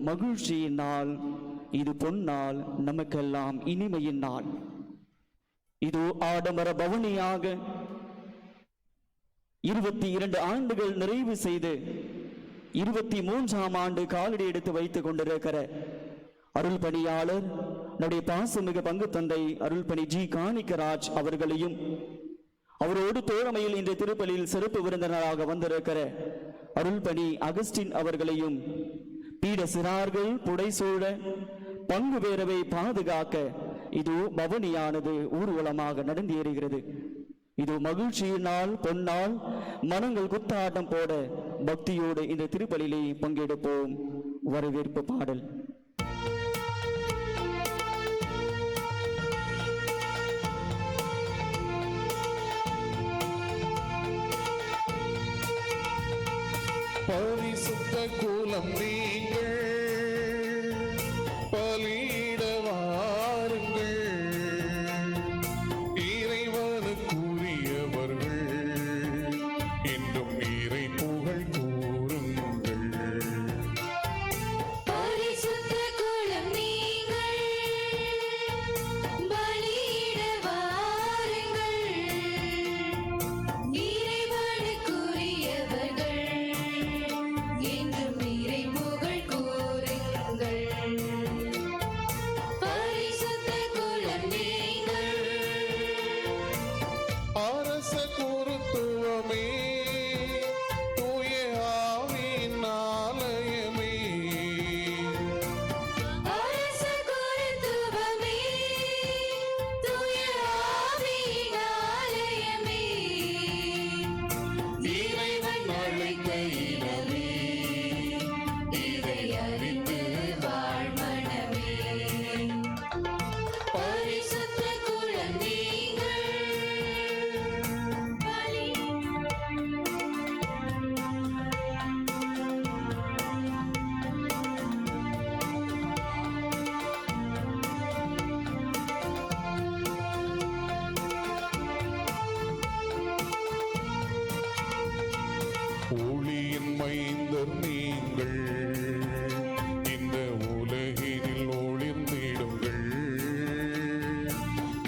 மகிழ்ச்சியின் நாள், இது பொன்னாள், நமக்கெல்லாம் இனிமையின் நாள். இது ஆடம்பர பவனியாக 22 ஆண்டுகள் நிறைவு செய்து 23ஆம் ஆண்டு காலடி எடுத்து வைத்துக் கொண்டிருக்கிற அருள் பணியாளர் நம்முடைய பாசமிகு பங்கு தந்தை அருள்பணி ஜி காணிக்கராஜ் அவர்களையும், அவரோடு தோழமையில் இன்று திருப்பலியில் சிறப்பு விருந்தினராக வந்திருக்கிற அருள்பணி அகஸ்டின் அவர்களையும், பீட சிறார்கள் புடைசூழ பங்கு பேரவை பாதுகாக்க இது பவனியானது ஊர்வலமாக நடந்து ஏறுகிறது. இது மகிழ்ச்சியினால் பொன்னால் மனங்கள் குத்தாட்டம் போட பக்தியோடு இந்த திருப்பலியிலே பங்கெடுப்போம். வரவேற்பு பாடல். பரிசுத்த கூலம் நீங்கள் பலியிட வாருங்கள், இறைவனுக்குரியவர்கள் என்றும் இறை புகழ் கூறுங்கள். பரிசுத்த கூலம் நீங்கள் பலியிட வாருங்கள், இறைவனுக்குரியவர்கள் என்றும் இறை புகழ் கூறுங்கள். பரிசுத்த கூலம் நீங்கள் அரச குருத்துவமே, தூய ஆவியின் ஆலயமே, அரச குருத்துவமே, தூய ஆவியின் ஆலயமே, இறைவன் அழைத்த இனமே, இதை அறிந்து வாழ்மனமே. பரிசுத்த கூலம் நீங்கள் ஒளியின் மைந்தர் நீங்கள், இந்த உலகினில் ஒளிர்ந்திடுங்கள்,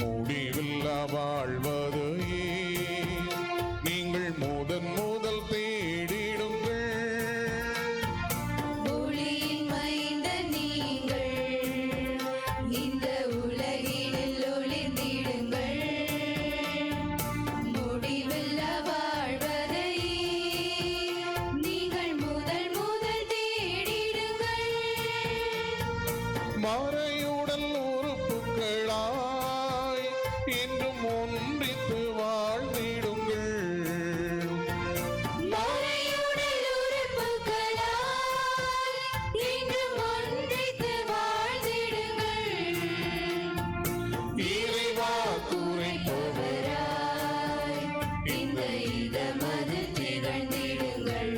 முடிவில்லா வாழ்வதையே நீங்கள் முதல் தேடிடுங்கள். ஒளியின் மைந்தர் நீங்கள், இந்த உலகினில் ஒளிர்ந்திடுங்கள், முடிவில்லா வாழ்வதையே நீங்கள் முதல் தேடிடுங்கள். மறையுடல் உறுப்புகளாய் என்றும் ஒன்றித்து வாழ்ந்திடுங்கள். மறையுடல் உறுப்புகளாய் என்றும் ஒன்றித்து வாழ்ந்திடுங்கள். இறைவாக்குரைப்பவராய் இந்த இதமது திகழ்ந்திடுங்கள்.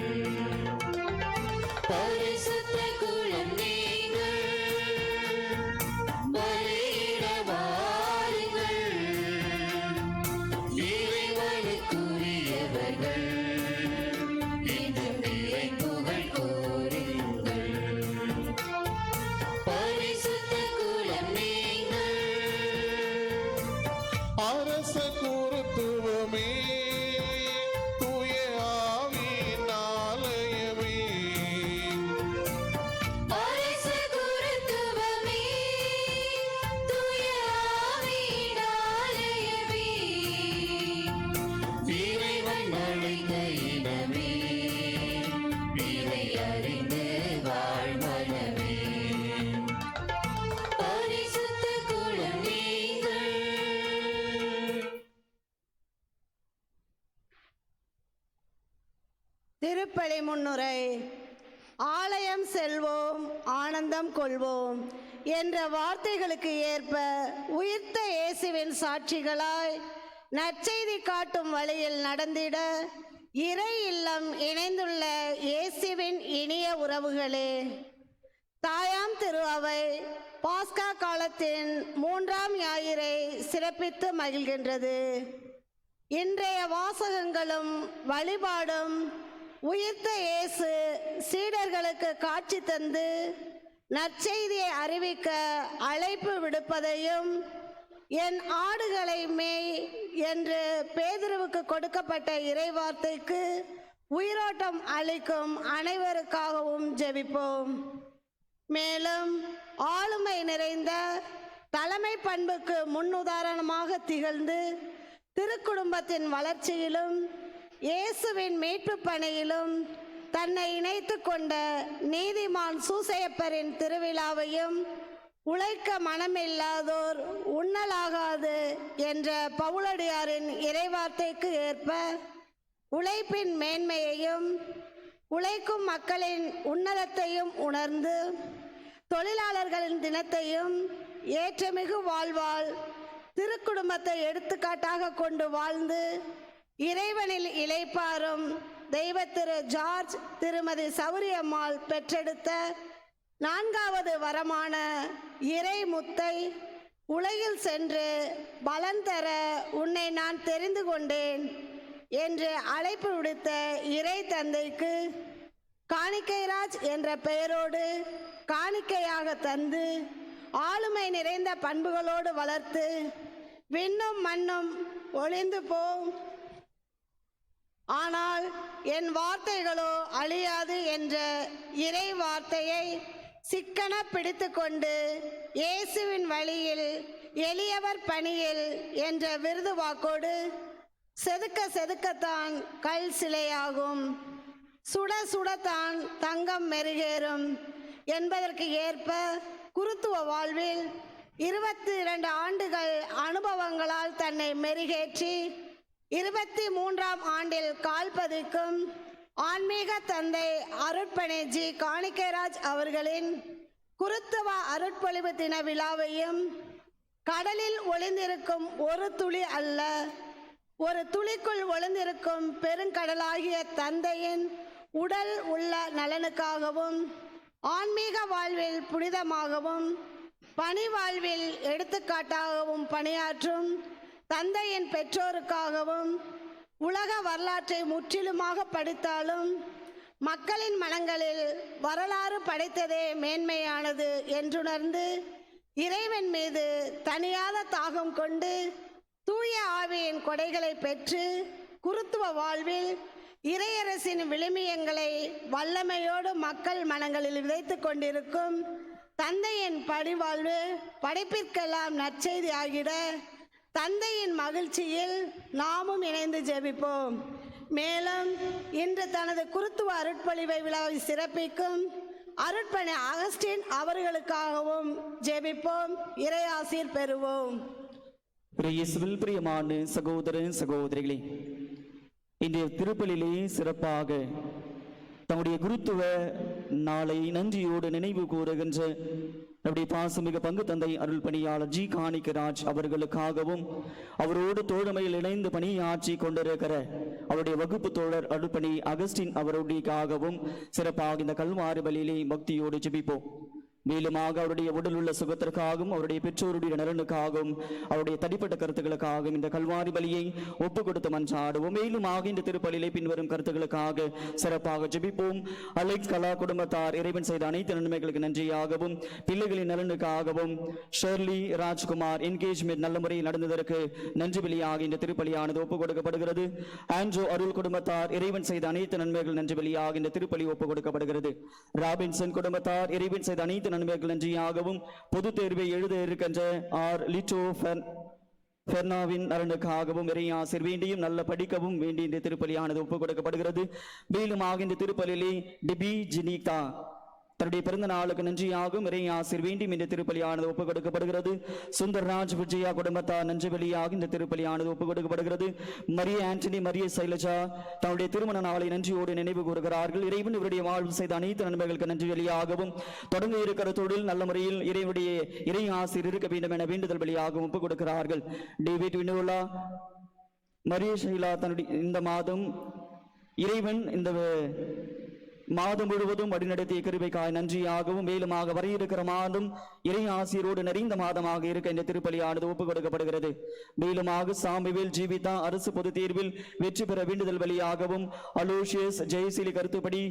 பரிசுத்த கூலம் நீங்கள் பலியிட வாருங்கள், இறைவனுக்குரியவர்கள் என்றும் இறை புகழ் கூறுங்கள். பரிசுத்த கூலம் நீங்கள் அரச குருத்துவமே, தூய ஆவியின் ஆலயமே, அரச குருத்துவமே, தூய ஆவியின் ஆலயமே, இறைவன் அழைத்த இனமே, இதை அறிந்து வாழ்மனமே. பரிசுத்த கூலம் நீங்கள் திருப்பலி முன்னுரை. ஆலயம் செல்வோம் ஆனந்தம் கொள்வோம் என்ற வார்த்தைகளுக்கு ஏற்ப உயிர்த்த இயேசுவின் சாட்சிகளாய் நற்செய்தி காட்டும் வழியில் நடந்திட இறை இல்லம் இணைந்துள்ள இயேசுவின் இனிய உறவுகளே, தாயாம் திரு அவை பாஸ்கா காலத்தின் 3ஆம் ஞாயிறை சிறப்பித்து மகிழ்கின்றது. இன்றைய வாசகங்களும் வழிபாடும் உயிர்த்த இயேசு சீடர்களுக்கு காட்சி தந்து நற்செய்தியை அறிவிக்க அழைப்பு விடுப்பதையும், என் ஆடுகளை மேய் என்று பேதுருவுக்கு கொடுக்கப்பட்ட இறைவார்த்தைக்கு உயிரோட்டம் அளிக்கும் அனைவருக்காகவும் ஜெபிப்போம். மேலும் ஆளுமை நிறைந்த தலைமை பண்புக்கு முன்னுதாரணமாக திகழ்ந்து திருக்குடும்பத்தின் வளர்ச்சியிலும் இயேசுவின் மீட்பு பணியிலும் தன்னை இணைத்து கொண்ட நீதிமான் சூசையப்பரின் திருவிழாவையும், உழைக்க மனமில்லாதோர் உண்ணலாகாது என்ற பவுலடியாரின் இறைவார்த்தைக்கு ஏற்ப உழைப்பின் மேன்மையையும் உழைக்கும் மக்களின் உன்னதத்தையும் உணர்ந்து தொழிலாளர்களின் தினத்தையும் ஏற்றமிகு வாழ்வால் திருக்குடும்பத்தை எடுத்துக்காட்டாக கொண்டு வாழ்ந்து இறைவனில் இளைப்பாறும் தெய்வ திரு ஜார்ஜ் திருமதி சௌரியம்மாள் பெற்றெடுத்த 4வது வரமான இறை முத்தை உலகில் சென்று பலன் தர உன்னை நான் தெரிந்து கொண்டேன் என்று அழைப்பு விடுத்த இறை தந்தைக்கு காணிக்கைராஜ் என்ற பெயரோடு காணிக்கையாக தந்து ஆளுமை நிறைந்த பண்புகளோடு வளர்த்து விண்ணும் மண்ணும் ஒளிந்து போம், ஆனால் என் வார்த்தைகளோ அழியாது என்ற இறை வார்த்தையை சிக்கன பிடித்து கொண்டு இயேசுவின் வழியில் எளியவர் பணியில் என்ற விருது வாக்கோடு செதுக்க செதுக்கத்தான் கல் சிலையாகும், சுட சுடத்தான் தங்கம் மெருகேறும் என்பதற்கு ஏற்ப குருத்துவ வாழ்வில் 22 ஆண்டுகள் அனுபவங்களால் தன்னை மெருகேற்றி 23ஆம் ஆண்டில் கால்பதிக்கும் ஆன்மீக தந்தை அருட்பணி ஜி காணிக்கைராஜ் அவர்களின் குருத்துவ அருட்பொழிவு தின விழாவையும், கடலில் ஒளிந்திருக்கும் ஒரு துளி அல்ல, ஒரு துளிக்குள் ஒளிந்திருக்கும் பெருங்கடலாகிய தந்தையின் உடல் உள்ள நலனுக்காகவும், ஆன்மீக வாழ்வில் புனிதமாகவும் பணி வாழ்வில் எடுத்துக்காட்டாகவும் பணியாற்றும் தந்தையின் பெற்றோருக்காகவும் உலக வரலாற்றை முற்றிலுமாக படித்தாலும் மக்களின் மனங்களில் வரலாறு படைத்ததே மேன்மையானது என்றுணர்ந்து இறைவன் மீது தனியாத தாகம் கொண்டு தூய ஆவியின் கொடைகளை பெற்று குருத்துவ வாழ்வில் இறையரசின் விழுமியங்களை வல்லமையோடு மக்கள் மனங்களில் விதைத்து கொண்டிருக்கும் தந்தையின் பணிவாழ்வு படைப்பிற்கெல்லாம் நற்செய்தி ஆகிட தந்தையின் மகிழ்ச்சியில் நாமும் இணைந்து ஜெபிப்போம். மேலும் இன்று தனது குருத்துவ அருட்பொழிவை விழாவை சிறப்பிக்கும் அருட்பணி அகஸ்டின் அவர்களுக்காகவும் ஜெபிப்போம். இறையாசீர் பெறுவோம். இயேசுவில் பிரியமான சகோதர சகோதரிகளே, இன்றைய திருப்பலிலே சிறப்பாக தம்முடைய குருத்துவ நாளை நன்றியோடு நினைவு கூறுகின்ற நம்முடைய பாசமிகு பங்கு தந்தை அருள் பணியாளர் ஜி காணிக்கைராஜ் அவர்களுக்காகவும், அவரோடு தோழமையில் இணைந்து பணியாற்றி கொண்டிருக்கிற அவருடைய வகுப்பு தோழர் அருள்பணி அகஸ்டின் அவருடையக்காகவும் சிறப்பாக இந்த கல்வாரி பலியிலே பக்தியோடு ஜெபிப்போம். மேலுமாக அவருடைய உடல் உள்ள சுகத்திற்காகவும், அவருடைய பெற்றோருடைய நலனுக்காகவும், அவருடைய தனிப்பட்ட கருத்துக்களுக்காகவும் இந்த கல்வாரி பலியை ஒப்பு கொடுத்து மன்றாடுவோம். மேலுமாக இந்த திருப்பலியிலே பின்வரும் கருத்துக்களுக்காக சிறப்பாக ஜெபிப்போம். அலெக்ஸ் கலா குடும்பத்தார் இறைவன் செய்த அனைத்து நன்மைகளுக்கு நன்றியாகவும், பிள்ளைகளின் நலனுக்காகவும், ஷெர்லி ராஜ்குமார் என்கேஜ்மெண்ட் நல்ல முறையில் நடந்ததற்கு நன்றி பலியாக இந்த திருப்பலியானது ஒப்பு கொடுக்கப்படுகிறது. ஆண்ட்ரோ அருள் குடும்பத்தார் இறைவன் செய்த அனைத்து நன்மைகள் நன்றி பலியாக இந்த திருப்பலி ஒப்பு கொடுக்கப்படுகிறது. ராபின்சன் குடும்பத்தார் இறைவன் செய்த அனைத்து நன்மைகள் நன்றியாகவும், பொது தேர்வை எழுத இருக்கின்ற ஆர் லிட்டோ பெர்னாவின் நலனுக்காகவும் இறையாசிர் வேண்டியும் நல்ல படிக்கவும் வேண்டிய இந்த திருப்பலியானது ஒப்புக் கொடுக்கப்படுகிறது. மேலுமாக இந்த திருப்பலியிலே டிபி ஜினிகா தன்னுடைய பிறந்த நாளுக்கு நன்றியாகவும் இறையாசிர் வேண்டியும் இந்த திருப்பலியானது ஒப்புக் கொடுக்கப்படுகிறது. சுந்தர்ராஜ் விஜயா குடும்பத்தார் நன்றி பலியாக இந்த திருப்பலியானது ஒப்புக் கொடுக்கப்படுகிறது. மரிய ஆண்டனி மரிய சைலஜா தன்னுடைய திருமண நாளை நன்றியோடு நினைவு கூறுகிறார்கள். இறைவன் இவருடைய வாழ்வு செய்த அனைத்து நன்மைகளுக்கு நன்றி பலியாகவும், தொடங்க இருக்கிற தொழில் நல்ல முறையில் இறைவனுடைய இறையாசிர் இருக்க வேண்டும் என வேண்டுதல் பலியாகவும் ஒப்புக் கொடுக்கிறார்கள். டேவிட் வினோலா மரிய ஷைலா தன்னுடைய இந்த மாதம் இறைவன் இந்த மாதம் முழுவதும் வழிநடத்திய கிருபைக்காய் நன்றியாகவும் மேலுமாக வர இருக்கிற மாதம் இறை ஆசிரியரோடு நிறைந்த மாதமாக இருக்க இந்த திருப்பலியானது ஒப்புக் கொடுக்கப்படுகிறது. மேலுமாக சாமுவேல் ஜீவிதா அரசு பொதுத் தேர்வில் வெற்றி பெற வேண்டுதல் வழியாகவும் அலோசியஸ் ஜெயசீலி கருத்துப்படி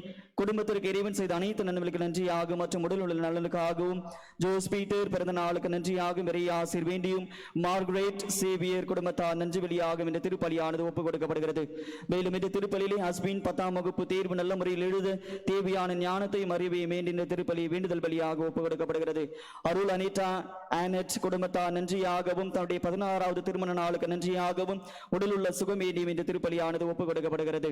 குடும்பத்திற்கு இறைவன் செய்த அனைத்து நன்மைகளுக்கு நன்றியாகும் மற்றும் உடல் உள்ள நலனுக்காகவும் ஜோஸ் பீட்டர் பிறந்த நாளுக்கு நன்றியாகும் இறை ஆசிரியர் வேண்டியும் மார்கரெட் சேவியர் குடும்பத்தார் நன்றி வழியாகும் இந்த திருப்பலியானது ஒப்புக் கொடுக்கப்படுகிறது. மேலும் இந்த திருப்பலியிலே ஹஸ்பின் 10ஆம் வகுப்பு தேர்வு நல்ல முறையில் எழுத தேவையான ஞானத்தையும் அறிவையும் வேண்டிய திருப்பலி வேண்டுதல் பலியாக ஒப்புக் கொடுக்கப்படுகிறது. அருள் அனிதா ஆனட் குடும்பத்தார் நன்றியாகவும் தன்னுடைய 16வது திருமண நாளுக்கு நன்றியாகவும் உடலுள்ள சுகம் வேண்டியும் இந்த திருப்பலியானது ஒப்புக் கொடுக்கப்படுகிறது.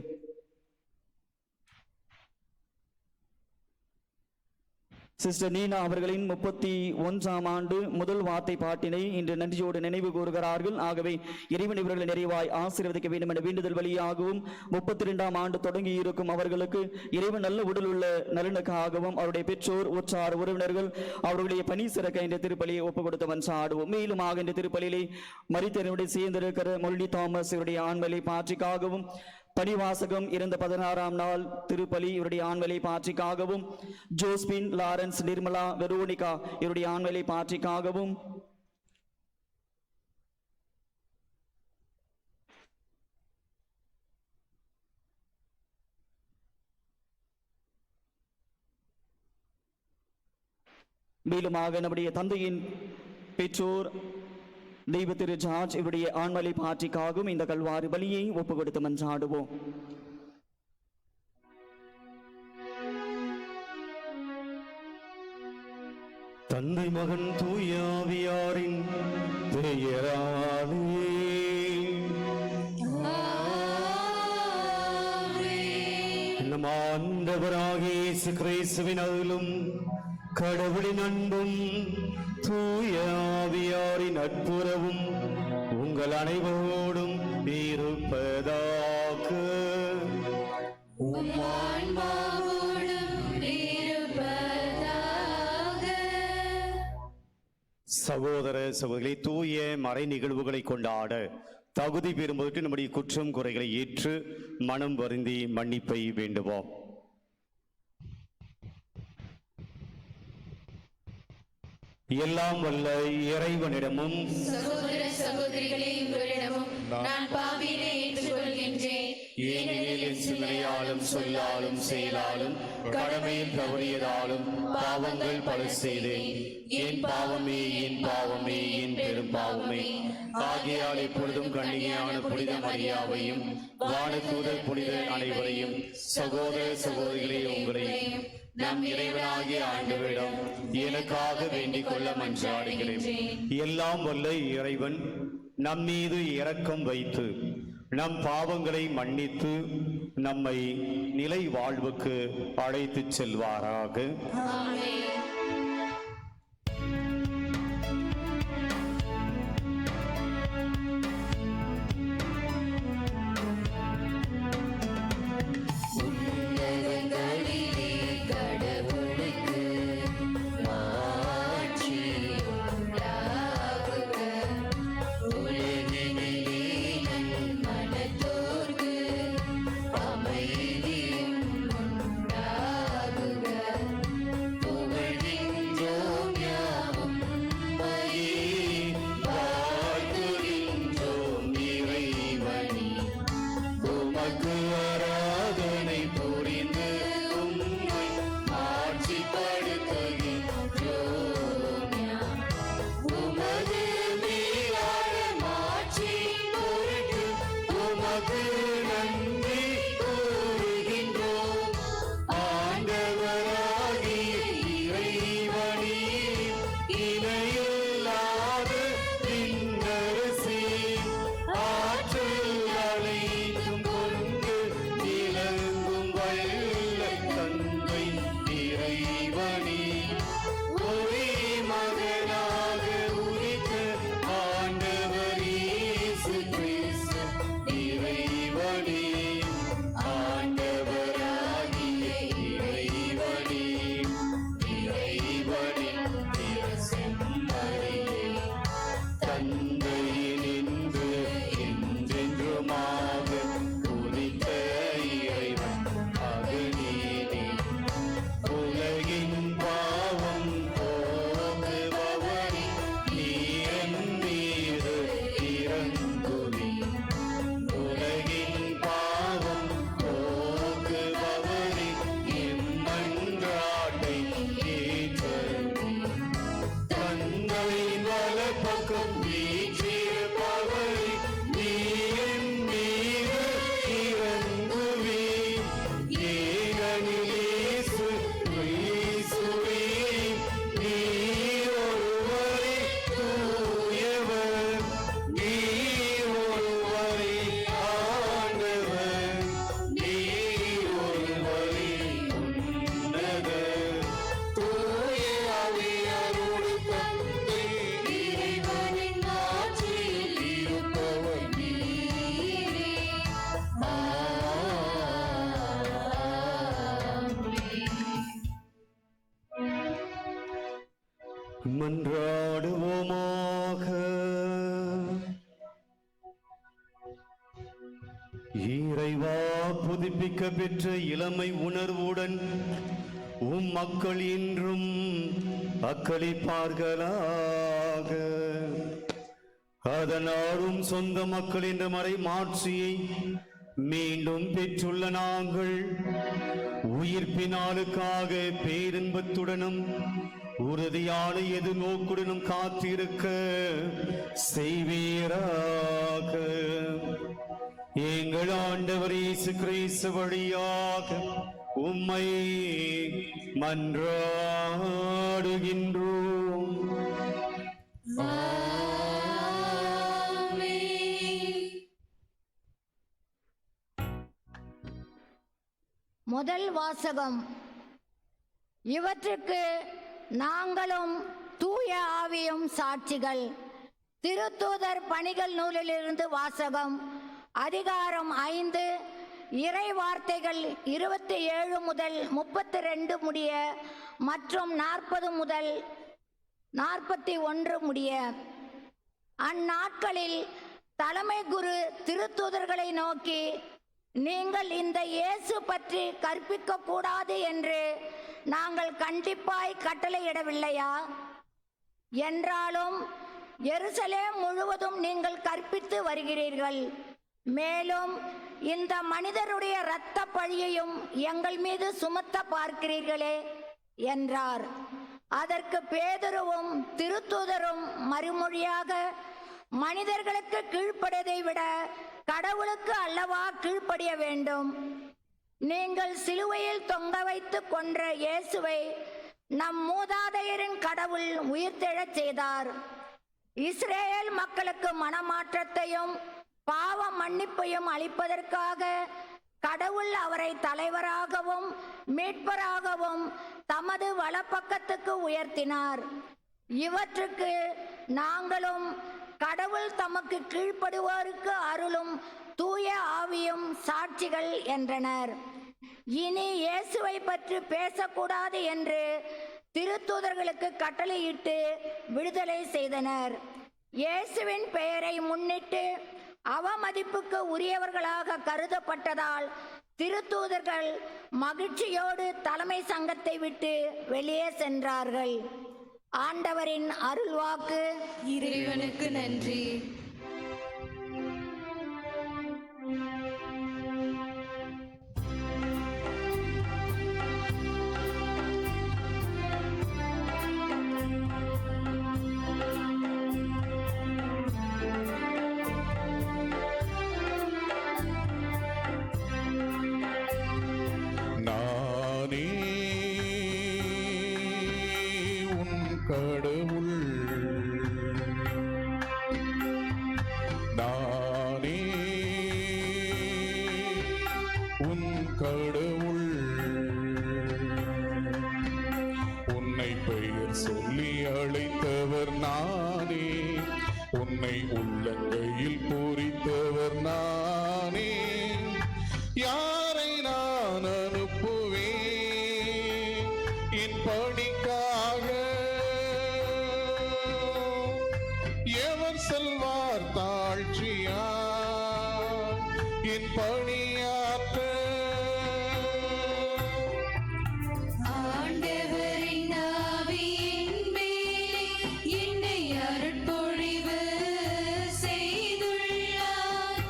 சிஸ்டர் நீனா அவர்களின் 31ஆம் ஆண்டு முதல் வார்த்தை பாட்டினை இன்று நன்றியோடு நினைவு கூறுகிறார்கள். ஆகவே இறைவன் இவர்களை நிறைவாய் ஆசீர்வதிக்க வேண்டும் என்ற வேண்டுதல் வழியாகவும் 32ஆம் ஆண்டு தொடங்கி இருக்கும் அவர்களுக்கு இறைவன் நல்ல உடல் உள்ள நலனுக்காகவும் அவருடைய பெற்றோர் உற்றார் உறவினர்கள் அவர்களுடைய பணி சிறக்க இந்த திருப்பலியை ஒப்புக் கொடுத்து மன்றாடுவோம். மேலுமாக இந்த திருப்பலியிலே மரித்தவருடைய சேர்ந்திருக்கிற மொல்லி தாமஸ் இவருடைய ஆண்மலை பாற்றிக்காகவும் பணிவாசகம் இறந்த 16ஆம் நாள் திருப்பலி இவருடைய ஆண்மலை பாற்றிக்காகவும் ஜோஸ்பின் லாரன்ஸ் நிர்மலா வெரோனிகா இவருடைய ஆண்மலை பாற்றிக்காகவும் மேலுமாக நம்முடைய தந்தையின் பெற்றோர் தெய்வ திரு ஜார்ஜ் இவருடைய ஆண்மலை பாற்றிக்காகவும் இந்த கல்வாரி பலியை ஒப்புக் கொடுத்து மன்றாடுவோம். தந்தை மகன் தூய ஆவியாரின் பெயராலே நம் ஆண்டவராகிய இயேசு கிறிஸ்துவின் அருளும் கடவுளின் அன்பும் தூய ஆவியாரின் நட்புறவும் உங்கள் அனைவரோடும் இருப்பதாக. சகோதர சகோதரிகளை தூய மறை நிகழ்வுகளை கொண்டாட தகுதி பெறும்போது நம்முடைய குற்றம் குறைகளை ஏற்று மனம் வருந்தி மன்னிப்பை வேண்டுவோம். எல்லாம் வல்ல இறைவனிடமும் சகோதர சகோதரிகளே உங்களிடமும் நான் பாவியை ஏற்றுக்கொள்கின்றேன். ஏனெனில் என் சிந்தனையாலும் சொல்லாலும் செயலாலும் கடமையில் தவறியதாலும் பாவங்கள் பல செய்தேன். என் பாவமே என் பாவமே என் பெரும் பாவமே. ஆகையால் எப்பொழுதும் கண்ணிகையான புனித மரியாவையும் வானதூதர் புனிதர் அனைவரையும் சகோதர சகோதரிகளே உங்களையும் நம் இறைவனாகிய ஆண்டவரிடம் எனக்காக வேண்டிக் கொள்ள மன்றாடுகிறேன். எல்லாம் வல்ல இறைவன் நம் மீது இரக்கம் வைத்து நம் பாவங்களை மன்னித்து நம்மை நிலை வாழ்வுக்கு அழைத்துச் செல்வாராக. ஆமென். புகழ் மன்றாடுவோமாக. இறைவா, புதுப்பிக்க பெற்ற இளமை உணர்வுடன் மக்கள் இன்றும் அக்களிப்பார்களாக. அதனாலும் சொந்த மக்கள் என்ற மறை மாட்சியை மீண்டும் பெற்றுள்ள நாங்கள் உயிர்ப்பினாலுக்காக பேரின்பத்துடனும் உறுதியான எதிர்நோக்குடனும் காத்திருக்க செய்வீராக. எங்கள் ஆண்டவர் இயேசு கிறிஸ்து வழியாக உம்மை மன்றாடுகின்றோம். முதல் வாசகம். இவற்றுக்கு நாங்களும் தூய ஆவியும் சாட்சிகள். திருத்தூதர் பணிகள் நூலிலிருந்து வாசகம். அதிகாரம் 5, இறை வார்த்தைகள் 27 முதல் 32 முடிய மற்றும் 40 முதல் 41 முடிய. அந்நாட்களில் தலைமை குரு திருத்தூதர்களை நோக்கி, நீங்கள் இந்த இயேசு பற்றி கற்பிக்க கூடாது என்று நாங்கள் கண்டிப்பாய் கட்டளையிடவில்லையா? என்றாலும் எருசலேம் முழுவதும் நீங்கள் கற்பித்து வருகிறீர்கள். மேலும் இந்த மனிதருடைய இரத்த பழியையும் எங்கள் மீது சுமத்த பார்க்கிறீர்களே என்றார். அதற்கு பேதுருவும் திருத்தூதரும் மறுமொழியாக, மனிதர்களுக்கு கீழ்ப்படியதை விட கடவுளுக்கு அல்லவா கீழ்ப்படிய வேண்டும்? நீங்கள் சிலுவையில் தொங்க வைத்து கொன்ற இயேசுவை நம் மூதாதையரின் கடவுள் உயிர்த்தெழச் செய்தார். இஸ்ரேல் மக்களுக்கு மனமாற்றத்தையும் பாவ மன்னிப்பையும் அளிப்பதற்காக கடவுள் அவரை தலைவராகவும் மீட்பராகவும் தமது வலப்பக்கத்துக்கு உயர்த்தினார். இவற்றுக்கு நாங்களும் கடவுள் தமக்கு கீழ்ப்படுவோருக்கு அருளும் தூய ஆவியும் சாட்சிகள் என்றனர். இனி இயேசுவை பற்றி பேசக்கூடாது என்று திருத்தூதர்களுக்கு கட்டளையிட்டு விடுதலை செய்தனர். இயேசுவின் பெயரை முன்னிட்டு அவமதிப்புக்கு உரியவர்களாக கருதப்பட்டதால் திருத்தூதர்கள் மகிழ்ச்சியோடு தலைமை சங்கத்தை விட்டு வெளியே சென்றார்கள். ஆண்டவரின் அருள்வாக்கு. இறைவனுக்கு நன்றி. நானே உன் கடவுள், நானே உன் கடவுள். உன்னை பெயர் சொல்லி அழைத்தவர் நானே, உன்னை உள்ளங்கையில் பூரித்தவர் நானே. யாரை நான் அனுப்புவேன் என் பணிக்காக? எவர் செல்வார் தாழ்ச்சியா என் பணியாற்ற? ஆண்டவரின் ஆவியின் மேலே என்னை அருட்பொழிவு செய்துள்ளார்.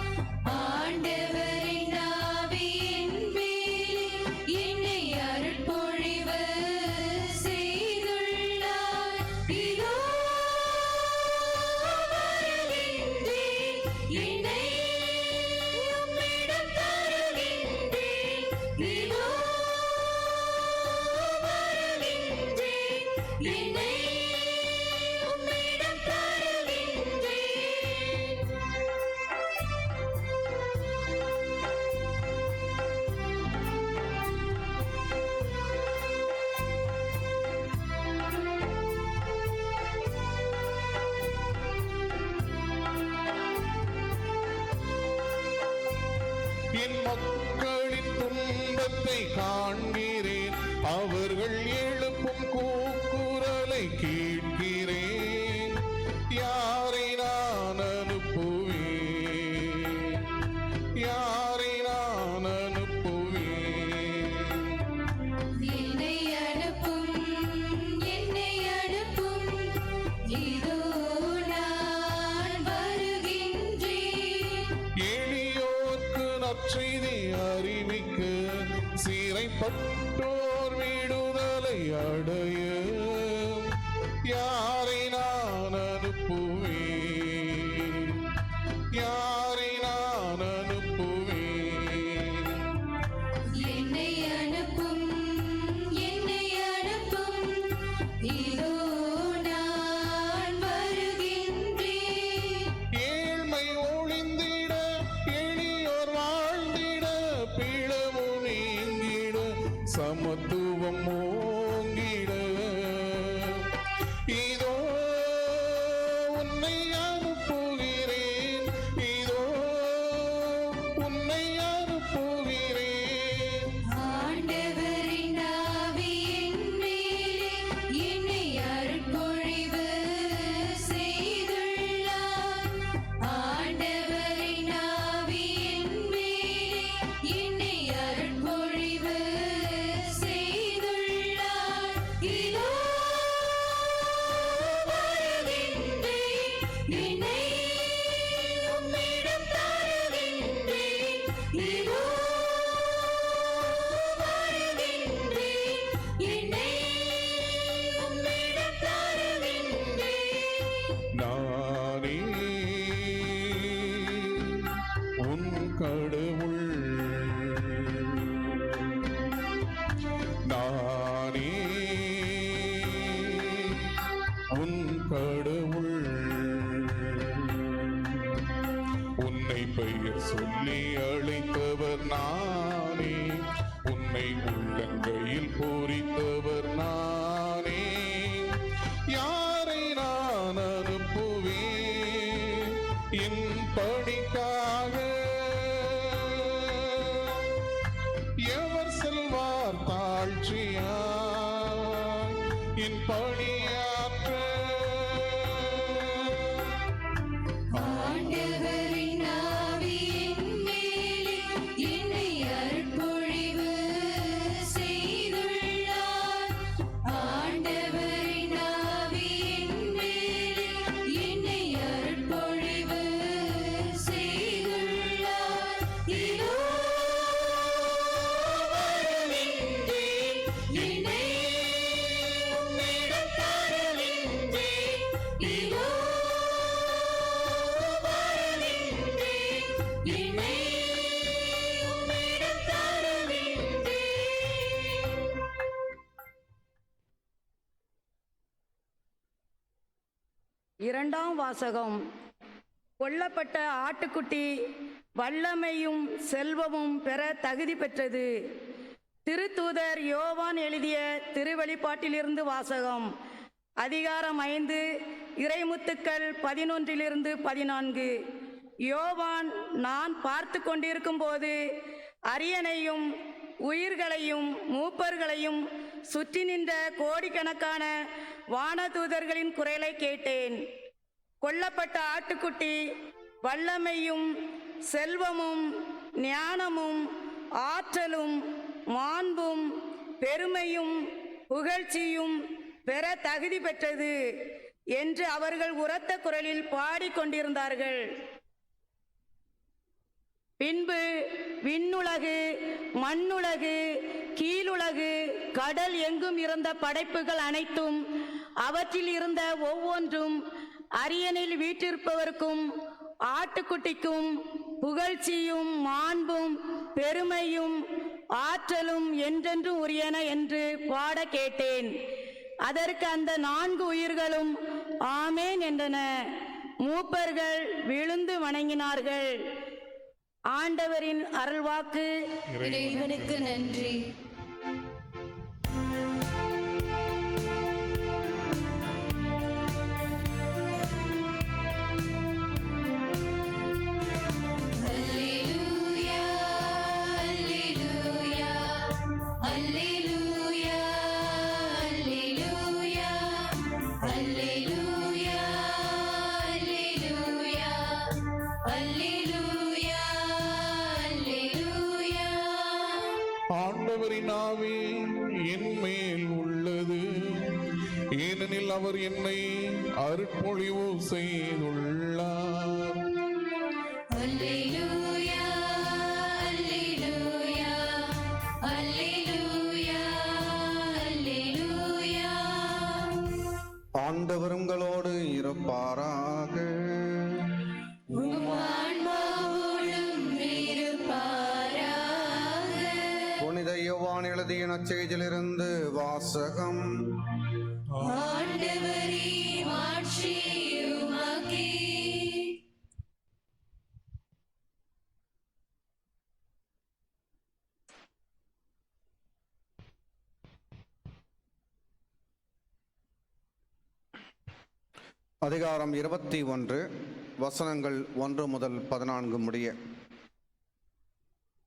ஆண்டவரின் ஆவியின் மேலே என்னை அருட்பொழிவு செய்துள்ளார். இதோ வருகின்றேன், என்னை உம்மிடம் தருகின்றேன். இதோ வருகின்றேன், என்னை உம்மிடம் தருகின்றேன். என் மக்களின் துன்பத்தை காண்கிறேன், அவர்கள் எழுப்பும் கூக்குரலை கேட்கிறேன். சிறைப்பட்டோர் விடுதலை அடைய யாரை நான் அனுப்புவேன், யாரை நான் அனுப்புவேன். என்னை அனுப்பும், என்னை அனுப்பும், இதோ நான் வருகின்றேன். ஏழ்மை ஒளிந்திட, எளியோர் வாழ்ந்திட, பிளவு நீங்கிட, சமத்துவம் ஓங்கிட, இதோ உன்னை அனுப்புகிறேன், இதோ உன்னை அனுப்புகிறேன். ஆண்டவரின் ஆவி என் மேலே என்னை அருட்பொழிவு செய்துள்ளார். ஆண்டவரின் ஆவி என் மேலே என்னை அருட்பொழிவு செய்துள்ளார். இதோ வருகின்றேன், என்னை உம்மிடம் தருகின்றேன். இதோ வருகின்றேன், என்னை உம்மிடம் தருகின்றேன். நானே உன் கடவுள், நானே உன் கடவுள். உன்னை பெயர் சொல்லி அழைத்தவர் நானே, உன்னை உள்ளங்கையில் பொறித்தவர் நானே. யாரை நான் அனுப்புவேன் என் பணிக்காக, எவர் செல்வார் தாழ்ச்சியாய் என் பணியாற்ற. ஆண்டவரின் ஆவி என் மேலே என்னை அருட்பொழிவு செய்துள்ளார். ஆண்டவரின் ஆவி என் மேலே என்னை அருட்பொழிவு செய்துள்ளார். இதோ வருகின்றேன், என்னை உம்மிடம் தருகின்றேன். இதோ வருகின்றேன், என்னை உம்மிடம் தருகின்றேன். இரண்டாம் வாசகம். கொல்லப்பட்ட ஆட்டுக்குட்டி வல்லமையும் செல்வமும் பெற தகுதி பெற்றது. திருத்தூதர் யோவான் எழுதிய திருவெளிப்பாட்டிலிருந்து வாசகம். அதிகாரம் 5, இறைமுத்துக்கள் 11-14. யோவான், நான் பார்த்து கொண்டிருக்கும் போது அரியணையும் உயிர்களையும் மூப்பர்களையும் சுற்றி நின்ற கோடிக்கணக்கான வானதூதர்களின் குரலை கேட்டேன். கொல்லப்பட்ட ஆட்டுக்குட்டி வல்லமையும் செல்வமும் ஞானமும் ஆற்றலும் மாண்பும் பெருமையும் புகழ்ச்சியும் பெற தகுதி பெற்றது என்று அவர்கள் உரத்த குரலில் பாடிக்கொண்டிருந்தார்கள். பின்பு விண்ணுலகு, மண்ணுலகு, கீழுலகு, கடல் எங்கும் இருந்த படைப்புகள் அனைத்தும் அவற்றில் இருந்த ஒவ்வொன்றும் அரியணையில் வீற்றிருப்பவருக்கும் ஆட்டுக்குட்டிக்கும் புகழ்ச்சியும் மாண்பும் பெருமையும் ஆற்றலும் என்றென்றும் உரியன என்று பாட கேட்டேன். அதற்கு அந்த 4 உயிர்களும் ஆமேன் என்றன. மூப்பர்கள் விழுந்து வணங்கினார்கள். ஆண்டவரின் அருள்வாக்கு. இறைவனுக்கு நன்றி. அல்லேலூயா, அல்லேலூயா, அல்லேலூயா, அல்லேலூயா, அல்லேலூயா, அல்லேலூயா, அல்லேலூயா, அல்லேலூயா. ஆண்டவரின் ஆவி என் மேல் உள்ளது, ஏனெனில் அவர் என்னை அருட்பொழிவு செய்துள்ளார். அல்லேலூயா, அல்லேலூயா, அல்லேலூயா. ஆண்டவர் உங்களோடு இருப்பாராக. ஆன்மாவோடும் இருப்பாராக. புனித யோவான் எழுதிய நற்செய்தியிலிருந்து வாசகம். ஆண்டவரே மாட்சி உமக்கே. அதிகாரம் 21 வசனங்கள் 1 முதல் 14 முடிய.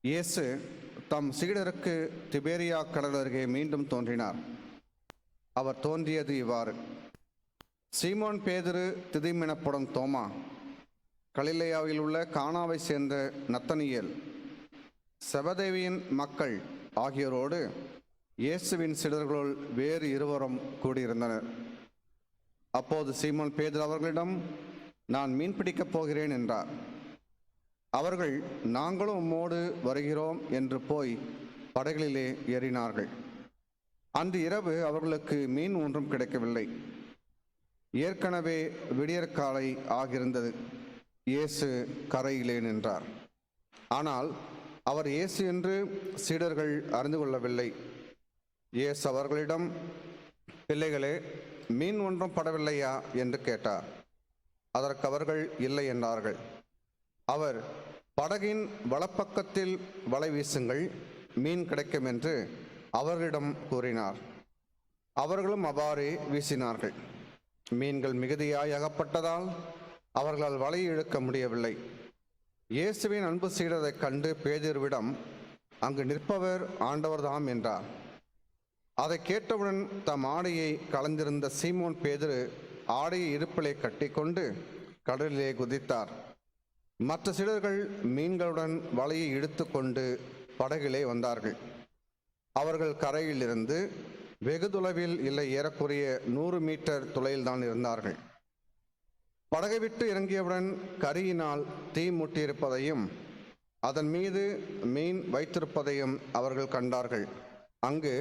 இயேசு தம் சீடருக்கு திபேரியா கடல் அருகே மீண்டும் தோன்றினார். அவர் தோன்றியது இவ்வாறு: சீமோன் பேதுரு, திதிம் எனப்படும் தோமா, கலிலேயாவில் உள்ள கானாவை சேர்ந்த நத்தனியேல், செபதேவியின் மக்கள் ஆகியோரோடு இயேசுவின் சீடர்களுள் வேறு இருவரும் கூடியிருந்தனர். அப்போது சீமோன் பேதுரு அவர்களிடம், நான் மீன் பிடிக்கப் போகிறேன் என்றார். அவர்கள், நாங்களும் உம்மோடு வருகிறோம் என்று போய் படகுகளிலே ஏறினார்கள். அன்று இரவு அவர்களுக்கு மீன் ஒன்றும் கிடைக்கவில்லை. ஏற்கனவே விடியற்காலை ஆகியிருந்தது. இயேசு கரையிலே நின்றார். ஆனால் அவர் இயேசு என்று சீடர்கள் அறிந்து கொள்ளவில்லை. இயேசு அவர்களிடம், பிள்ளைகளே, மீன் ஒன்றும் படவில்லையா என்று கேட்டார். அதற்கு அவர்கள் இல்லை என்றார்கள். அவர், படகின் வலப்பக்கத்தில் வலை வீசுங்கள், மீன் கிடைக்கும் என்று அவர்களிடம் கூறினார். அவர்களும் அவ்வாறே வீசினார்கள். மீன்கள் மிகுதியாய் அகப்பட்டதால் அவர்களால் வலை இழுக்க முடியவில்லை. இயேசுவின் அன்பு சீடரைக் கண்டு பேதுருவிடம், அங்கு நிற்பவர் ஆண்டவர்தாம் என்றார். அதை கேட்டவுடன் தம் ஆடையை களைந்திருந்த சீமோன் பேதுரு ஆடையை இடுப்பிலே கட்டிக்கொண்டு கடலிலே குதித்தார். மற்ற சீடர்கள் மீன்களுடன் வலையை இழுத்து கொண்டு படகிலே வந்தார்கள். அவர்கள் கரையிலிருந்து வெகு தொலைவில் இல்லை, ஏறக்குறைய 100 மீட்டர் தொலையில்தான் இருந்தார்கள். படகை விட்டு இறங்கியவுடன் கரியினால் தீ மூட்டியிருப்பதையும் அதன் மீது மீன் வைத்திருப்பதையும் அவர்கள் கண்டார்கள். அங்கு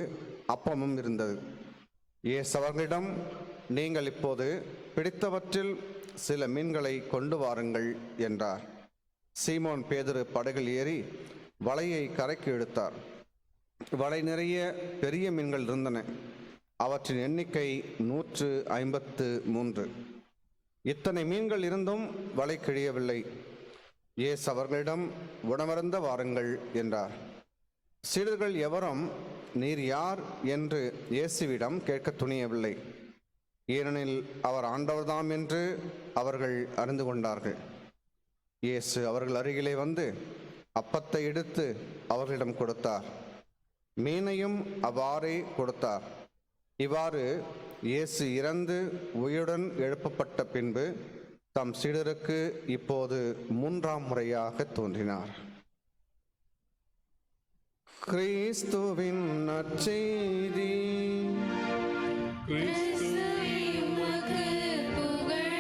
அப்பமும் இருந்தது. இயேசு அவர்களிடம், நீங்கள் இப்போது பிடித்தவற்றில் சில மீன்களை கொண்டு வாருங்கள் என்றார். சீமோன் பேதுரு படகில் ஏறி வலையை கரைக்கு இழுத்தார். வலை நிறைய பெரிய மீன்கள் இருந்தன. அவற்றின் எண்ணிக்கை 153. இத்தனை மீன்கள் இருந்தும் வலை கிழியவில்லை. இயேசு அவர்களிடம், உணவருந்த வாருங்கள் என்றார். சீடர்கள் எவரும், நீர் யார் என்று இயேசுவிடம் கேட்க துணியவில்லை. ஏனெனில் அவர் ஆண்டவர்தாம் என்று அவர்கள் அறிந்து கொண்டார்கள். இயேசு அவர்கள் அருகிலே வந்து அப்பத்தை எடுத்து அவர்களிடம் கொடுத்தார். மீனையும் அவ்வாறே கொடுத்தார். இவ்வாறு இயேசு இறந்து உயிருடன் எழுப்பப்பட்ட பின்பு தம் சீடருக்கு இப்போது 3ஆம் முறையாக தோன்றினார். கிறிஸ்துவின் நற்செய்தி. கிறிஸ்துவே உமக்கு புகழ்.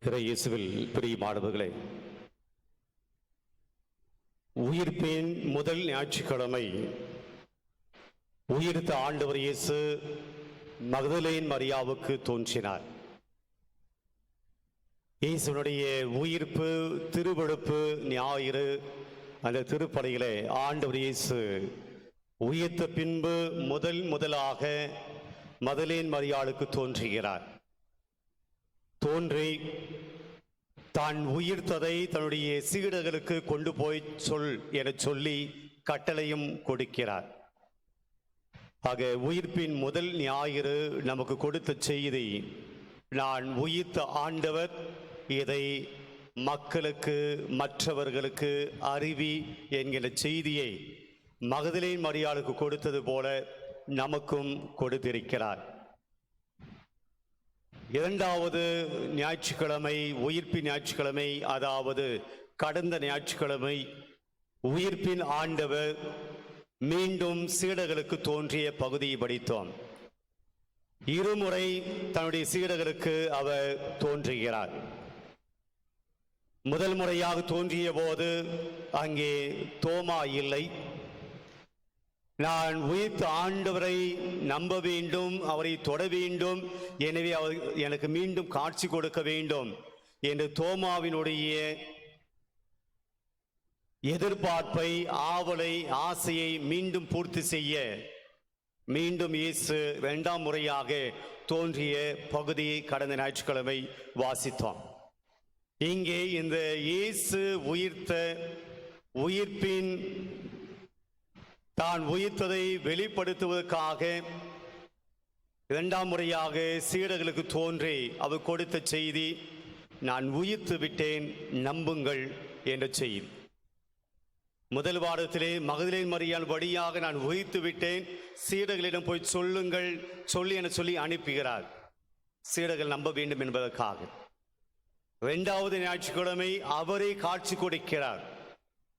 இயேசுவில் பிரியமானவர்களே, உயிர்ப்பின் முதல் ஞாயிற்றுக்கிழமை உயிர்த்த ஆண்டவர் இயேசு மகதலேன் மரியாவுக்கு தோன்றினார். இயேசுனுடைய உயிர்ப்பு திருவெழுப்பு ஞாயிறு அந்த திருப்பலியிலே ஆண்டவர் இயேசு உயிர்த்த பின்பு முதலாக மகதலேன் மரியாளுக்கு தோன்றுகிறார். தோன்றி தான் உயிர்த்ததை தன்னுடைய சீடர்களுக்கு கொண்டு போய் சொல் என சொல்லி கட்டளையும் கொடுக்கிறார். ஆக உயிர்ப்பின் முதல் ஞாயிறு நமக்கு கொடுத்த செய்தி, நான் உயிர்த்த ஆண்டவர், இதை மக்களுக்கு மற்றவர்களுக்கு அறிவி என்கிற செய்தியை மகதலேன் மரியாளுக்கு கொடுத்தது போல நமக்கும் கொடுத்திருக்கிறார். இரண்டாவது ஞாயிற்றுக்கிழமை உயிர்ப்பின் ஞாயிற்றுக்கிழமை, அதாவது கடந்த ஞாயிற்றுக்கிழமை உயிர்ப்பின் ஆண்டவர் மீண்டும் சீடர்களுக்கு தோன்றிய பகுதியை படித்தோம். இருமுறை தன்னுடைய சீடர்களுக்கு அவர் தோன்றுகிறார். முதல் முறையாக தோன்றிய போது அங்கே தோமா இல்லை. நான் உயிர்த்த ஆண்டவரை நம்ப வேண்டும், அவரை தொட வேண்டும், எனவே அவர் எனக்கு மீண்டும் காட்சி கொடுக்க வேண்டும் என்று தோமாவினுடைய எதிர்பார்ப்பை, ஆவலை, ஆசையை மீண்டும் பூர்த்தி செய்ய மீண்டும் இயேசு இரண்டாம் முறையாக தோன்றிய பகுதியை கடந்த ஞாயிற்றுக்கிழமை வாசித்தோம். இங்கே இந்த இயேசு உயிர்த்த உயிர்ப்பின் தான் உயிர்த்ததை வெளிப்படுத்துவதற்காக இரண்டாம் முறையாக சீடர்களுக்கு தோன்றி அவர் கொடுத்த செய்தி, நான் உயிர்த்து விட்டேன் நம்புங்கள் என்ற செய்தி. முதல் வாரத்திலே மகதலேன் மரியாள் வழியாக நான் உயிர்த்து விட்டேன், சீடர்களிடம் போய் சொல்லுங்கள் சொல்லி அனுப்புகிறார், சீடர்கள் நம்ப வேண்டும் என்பதற்காக. இரண்டாவது ஞாயிற்றுக்கிழமை அவரே காட்சி கொடுக்கிறார்,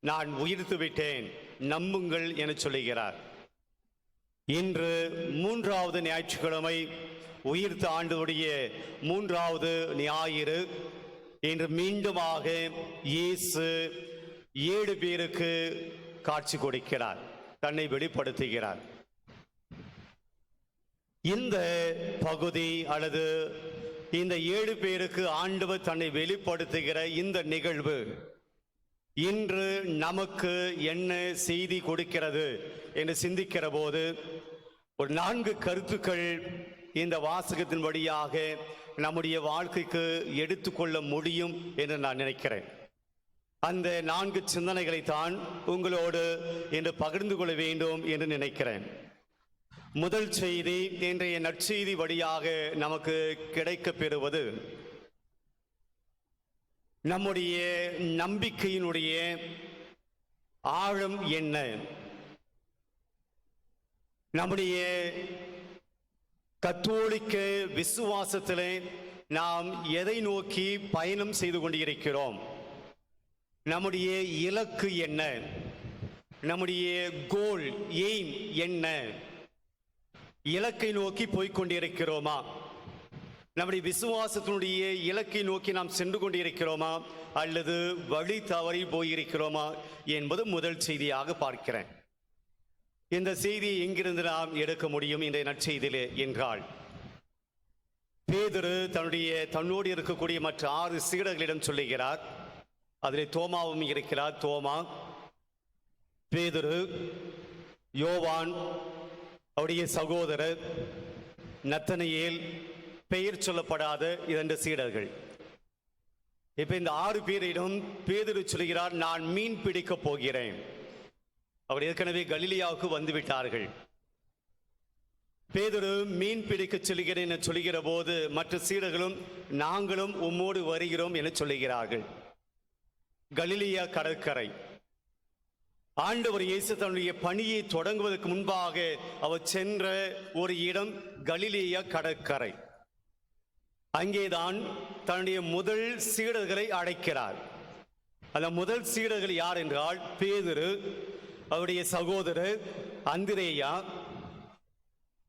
நான் உயிர்த்து விட்டேன் நம்புங்கள் என சொல்லுகிறார். இன்று மூன்றாவது ஞாயிற்றுக்கிழமை உயிர்த்த ஆண்டவருடைய மூன்றாவது ஞாயிறு. இன்று மீண்டுமாக இயேசு 7 பேருக்கு காட்சி கொடுக்கிறார், தன்னை வெளிப்படுத்துகிறார். இந்த பகுதி அல்லது இந்த 7 பேருக்கு ஆண்டவர் தன்னை வெளிப்படுத்துகிற இந்த நிகழ்வு இன்று நமக்கு என்ன செய்தி கொடுக்கிறது என்று சிந்திக்கிற போது ஒரு 4 கருத்துக்கள் இந்த வாசகத்தின் வழியாக நம்முடைய வாழ்க்கைக்கு எடுத்துக்கொள்ள முடியும் என்று நான் நினைக்கிறேன். அந்த 4 சிந்தனைகளை தான் உங்களோடு இன்று பகிர்ந்து கொள்ள வேண்டும் என்று நினைக்கிறேன். முதல் செய்தி, இன்றைய நற்செய்தி வழியாக நமக்கு கிடைக்கப் பெறுவது நம்முடைய நம்பிக்கையினுடைய ஆழம் என்ன, நம்முடைய கத்தோலிக்க விசுவாசத்திலே நாம் எதை நோக்கி பயணம் செய்து கொண்டிருக்கிறோம், நம்முடைய இலக்கு என்ன, நம்முடைய கோல் எய்ம் என்ன, இலக்கை நோக்கி போய்கொண்டிருக்கிறோமா, நம்முடைய விசுவாசத்தினுடைய இலக்கை நோக்கி நாம் சென்று கொண்டிருக்கிறோமா அல்லது வழி தவறி போயிருக்கிறோமா என்பது முதல் செய்தியாக பார்க்கிறேன். இந்த செய்தியை எங்கிருந்து நாம் எடுக்க முடியும் இன்றைய நற்செய்தியிலே என்றால், பேதுரு தன்னோடு இருக்கக்கூடிய மற்ற 6 சீடர்களிடம் சொல்லுகிறார். அதிலே தோமாவும் இருக்கிறார். தோமா, பேதுரு, யோவான், அவருடைய சகோதரர் நத்தனியேல், பெயர் சொல்லப்படாத 2 சீடர்கள். இப்ப இந்த 6 பேரிடம் பேதுரு சொல்கிறார், நான் மீன் பிடிக்க போகிறேன். அவர் ஏற்கனவே கலிலியாவுக்கு வந்து விட்டார்கள். பேதுரு மீன் பிடிக்க சொல்கிறேன் என சொல்கிற போது மற்ற சீடர்களும் நாங்களும் உம்மோடு வருகிறோம் என சொல்லுகிறார்கள். கலிலியா கடற்கரை. ஆண்டவர் இயேசு தன்னுடைய பணியை தொடங்குவதற்கு முன்பாக அவர் சென்ற ஒரு இடம் கலிலேயா கடற்கரை. அங்கேதான் தன்னுடைய முதல் சீடர்களை அழைக்கிறார். அந்த முதல் சீடர்கள் யார் என்றால் பேதுரு, அவருடைய சகோதரர் அந்திரேயா,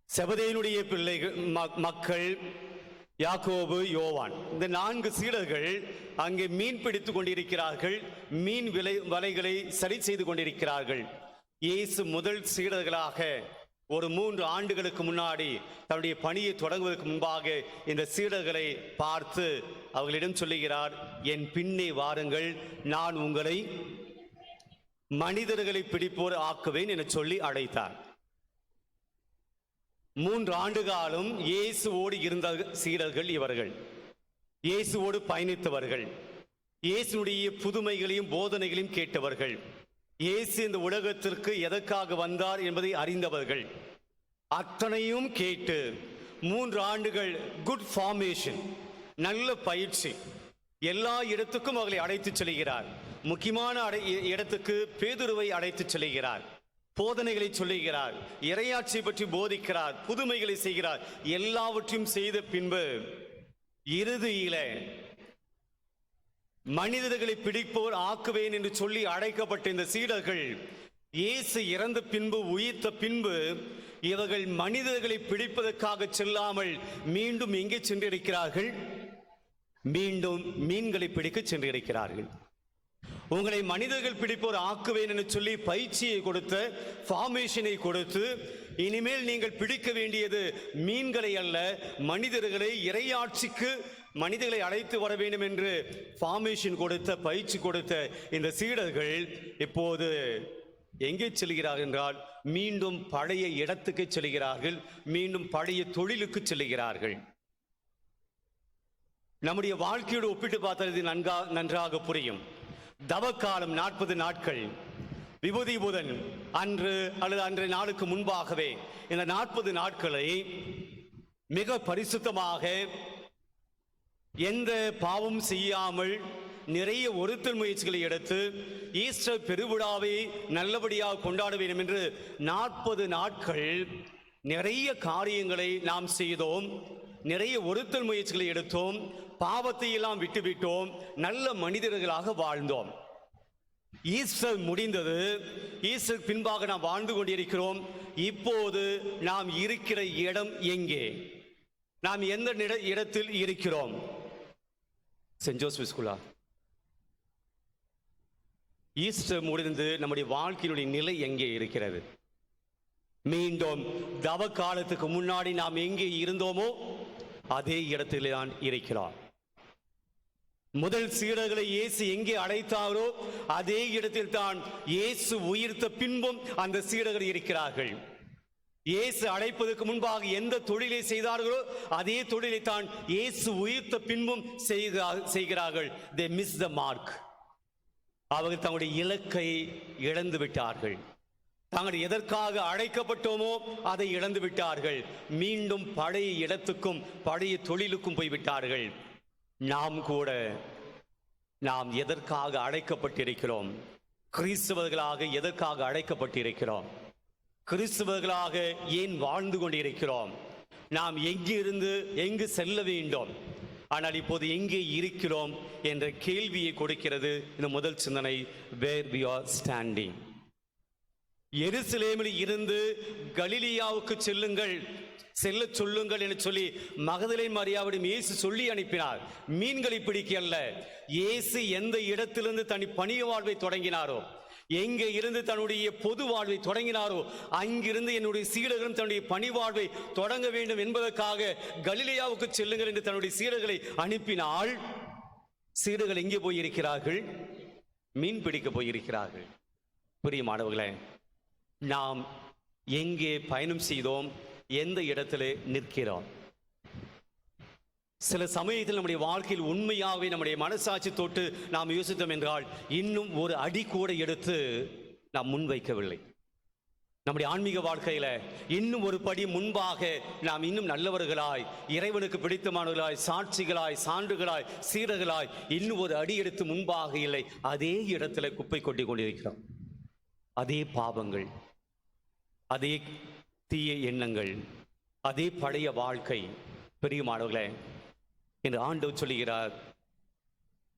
செபதேயுடைய பிள்ளைகள் மக்கள் யாக்கோபு, யோவான். இந்த 4 சீடர்கள் அங்கே மீன் பிடித்துக் கொண்டிருக்கிறார்கள். மீன் வலைகளை சரி செய்து கொண்டிருக்கிறார்கள். இயேசு முதல் சீடர்களாக ஒரு 3 ஆண்டுகளுக்கு முன்னாடி தன்னுடைய பணியை தொடங்குவதற்கு முன்பாக இந்த சீடர்களை பார்த்து அவர்களிடம் சொல்லுகிறார், என் பின்னே வாருங்கள், நான் உங்களை மனிதர்களை பிடிப்போர் ஆக்குவேன் என சொல்லி அழைத்தார். 3 ஆண்டு காலம் இயேசுவோடு இருந்த சீடர்கள் இவர்கள். இயேசுவோடு பயணித்தவர்கள், இயேசுடைய புதுமைகளையும் போதனைகளையும் கேட்டவர்கள், இயேசு இந்த உலகத்திற்கு எதற்காக வந்தார் என்பதை அறிந்தவர்கள். அத்தனையும் கேட்டு 3 ஆண்டுகள் குட் ஃபார்மேஷன், நல்ல பயிற்சி. எல்லா இடத்துக்கும் அவர்களை அழைத்து செல்கிறார். முக்கியமான இடத்துக்கு பேதுருவை அழைத்து செல்கிறார். போதனைகளை சொல்லுகிறார், இறையாட்சி பற்றி போதிக்கிறார், புதுமைகளை செய்கிறார். எல்லாவற்றையும் செய்த பின்பு இறுதியில மனிதர்களை பிடிப்போர் ஆக்குவேன் என்று சொல்லி அழைக்கப்பட்ட இந்த சீடர்கள் இயேசு இறந்த பின்பு உயிர்த்த பின்பு இவர்கள் மனிதர்களை பிடிப்பதற்காக செல்லாமல் மீண்டும் எங்கே சென்றிருக்கிறார்கள்? மீண்டும் மீன்களை பிடிக்க சென்றிருக்கிறார்கள். உங்களை மனிதர்கள் பிடிப்போர் ஆக்குவேன் என்று சொல்லி பயிற்சியை கொடுத்த, ஃபார்மேஷனை கொடுத்து, இனிமேல் நீங்கள் பிடிக்க வேண்டியது மீன்களை அல்ல, மனிதர்களை, இறையாட்சிக்கு மனிதர்களை அழைத்து வர வேண்டும் என்று ஃபார்மேஷன் கொடுத்த, பயிற்சி கொடுத்த இந்த சீடர்கள் இப்போது எங்கே செல்கிறார்கள் என்றால் மீண்டும் பழைய இடத்துக்கு செல்கிறார்கள், மீண்டும் பழைய தொழிலுக்கு செல்கிறார்கள். நம்முடைய வாழ்க்கையோடு ஒப்பிட்டு பார்த்தால் இது நன்றாக புரியும். தவக்காலம் 40 நாட்கள், விபூதி புதன் அன்று அல்லது அன்றைய நாளுக்கு முன்பாகவே இந்த 40 நாட்களை மிக பரிசுத்தமாக எந்த பாவம் செய்யாமல் நிறைய ஒருத்தல் முயற்சிகளை எடுத்து ஈஸ்டர் பெருவிழாவை நல்லபடியாக கொண்டாட வேண்டும் என்று 40 நாட்கள் நிறைய காரியங்களை நாம் செய்தோம், நிறைய ஒருத்தல் முயற்சிகளை எடுத்தோம், பாவத்தை எல்லாம் விட்டுவிட்டோம், நல்ல மனிதர்களாக வாழ்ந்தோம். ஈஸ்டர் முடிந்தது, ஈஸ்டர் பின்பாக நாம் வாழ்ந்து கொண்டிருக்கிறோம். இப்போது நாம் இருக்கிற இடம் எங்கே? நாம் எந்த இடத்தில் இருக்கிறோம்? சென்ட் ஜோசப் ஸ்கூலா? ஈஸ்டர் முடிந்து நம்முடைய வாழ்க்கையினுடைய நிலை எங்கே இருக்கிறது? மீண்டும் தவ காலத்துக்கு முன்னாடி நாம் எங்கே இருந்தோமோ அதே இடத்திலே தான் இருக்கிறோம். முதல் சீடர்களை இயேசு எங்கே அழைத்தாரோ அதே இடத்தில் தான் இயேசு உயிர்த்த பின்பும் அந்த சீடர்கள் இருக்கிறார்கள். இயேசு அழைப்பதற்கு முன்பாக எந்த தொழிலை செய்தார்களோ அதே தொழிலை தான் இயேசு உயிர்த்த பின்பும் செய்கிறார்கள். they miss the mark. அவர்கள் தங்களுடைய இலக்கை இழந்து விட்டார்கள். தாங்கள் எதற்காக அழைக்கப்பட்டோமோ அதை இழந்து விட்டார்கள். மீண்டும் பழைய இடத்துக்கும் பழைய தொழிலுக்கும் போய்விட்டார்கள். நாம் கூட நாம் எதற்காக அழைக்கப்பட்டிருக்கிறோம்? கிறிஸ்தவர்களாக எதற்காக அழைக்கப்பட்டிருக்கிறோம்? கிறிஸ்தவர்களாக ஏன் வாழ்ந்து கொண்டிருக்கிறோம்? நாம் எங்கிருந்து எங்கு செல்ல வேண்டும்? ஆனால் இப்போது எங்கே இருக்கிறோம் என்ற கேள்வியை கொடுக்கிறது இந்த முதல் சிந்தனை, where we are standing. எருசலேமில் இருந்து கலிலியாவுக்கு செல்ல சொல்லுங்கள் என்று சொல்லி மகதலை மரியாவிடம் இயேசு சொல்லி அனுப்பினார். மீன்களை பிடிக்க அல்ல. இயேசு எந்த இடத்திலிருந்து தனி பணிய வாழ்வை தொடங்கினாரோ, எங்கே இருந்து தன்னுடைய பொது வாழ்வை தொடங்கினாரோ அங்கிருந்து என்னுடைய சீடர்களும் தன்னுடைய பணி வாழ்வை தொடங்க வேண்டும் என்பதற்காக கலிலேயாவுக்கு செல்லுங்கள் என்று தன்னுடைய சீடர்களை அனுப்பினால், சீடர்கள் எங்கே போயிருக்கிறார்கள்? மீன் பிடிக்க போயிருக்கிறார்கள். பிரியமானவர்களே, நாம் எங்கே பயணம் செய்தோம்? எந்த இடத்திலே நிற்கிறோம்? சில சமயத்தில் நம்முடைய வாழ்க்கையில் உண்மையாகவே நம்முடைய மனசாட்சி தொட்டு நாம் யோசித்தோம் என்றால் இன்னும் ஒரு அடி கூட எடுத்து நாம் முன்வைக்கவில்லை. நம்முடைய ஆன்மீக வாழ்க்கையில இன்னும் ஒரு படி முன்பாக நாம் இன்னும் நல்லவர்களாய், இறைவனுக்கு பிடித்தமானவர்களாய், சாட்சிகளாய், சான்றுகளாய், சீடர்களாய் இன்னும் ஒரு அடி எடுத்து முன்பாக இல்லை. அதே இடத்துல குப்பை கொட்டி கொண்டிருக்கிறோம். அதே பாவங்கள், அதே தீய எண்ணங்கள், அதே பழைய வாழ்க்கை. பிரியமானவர்களே, என்று ஆண்டவர் சொல்லுகிறார்.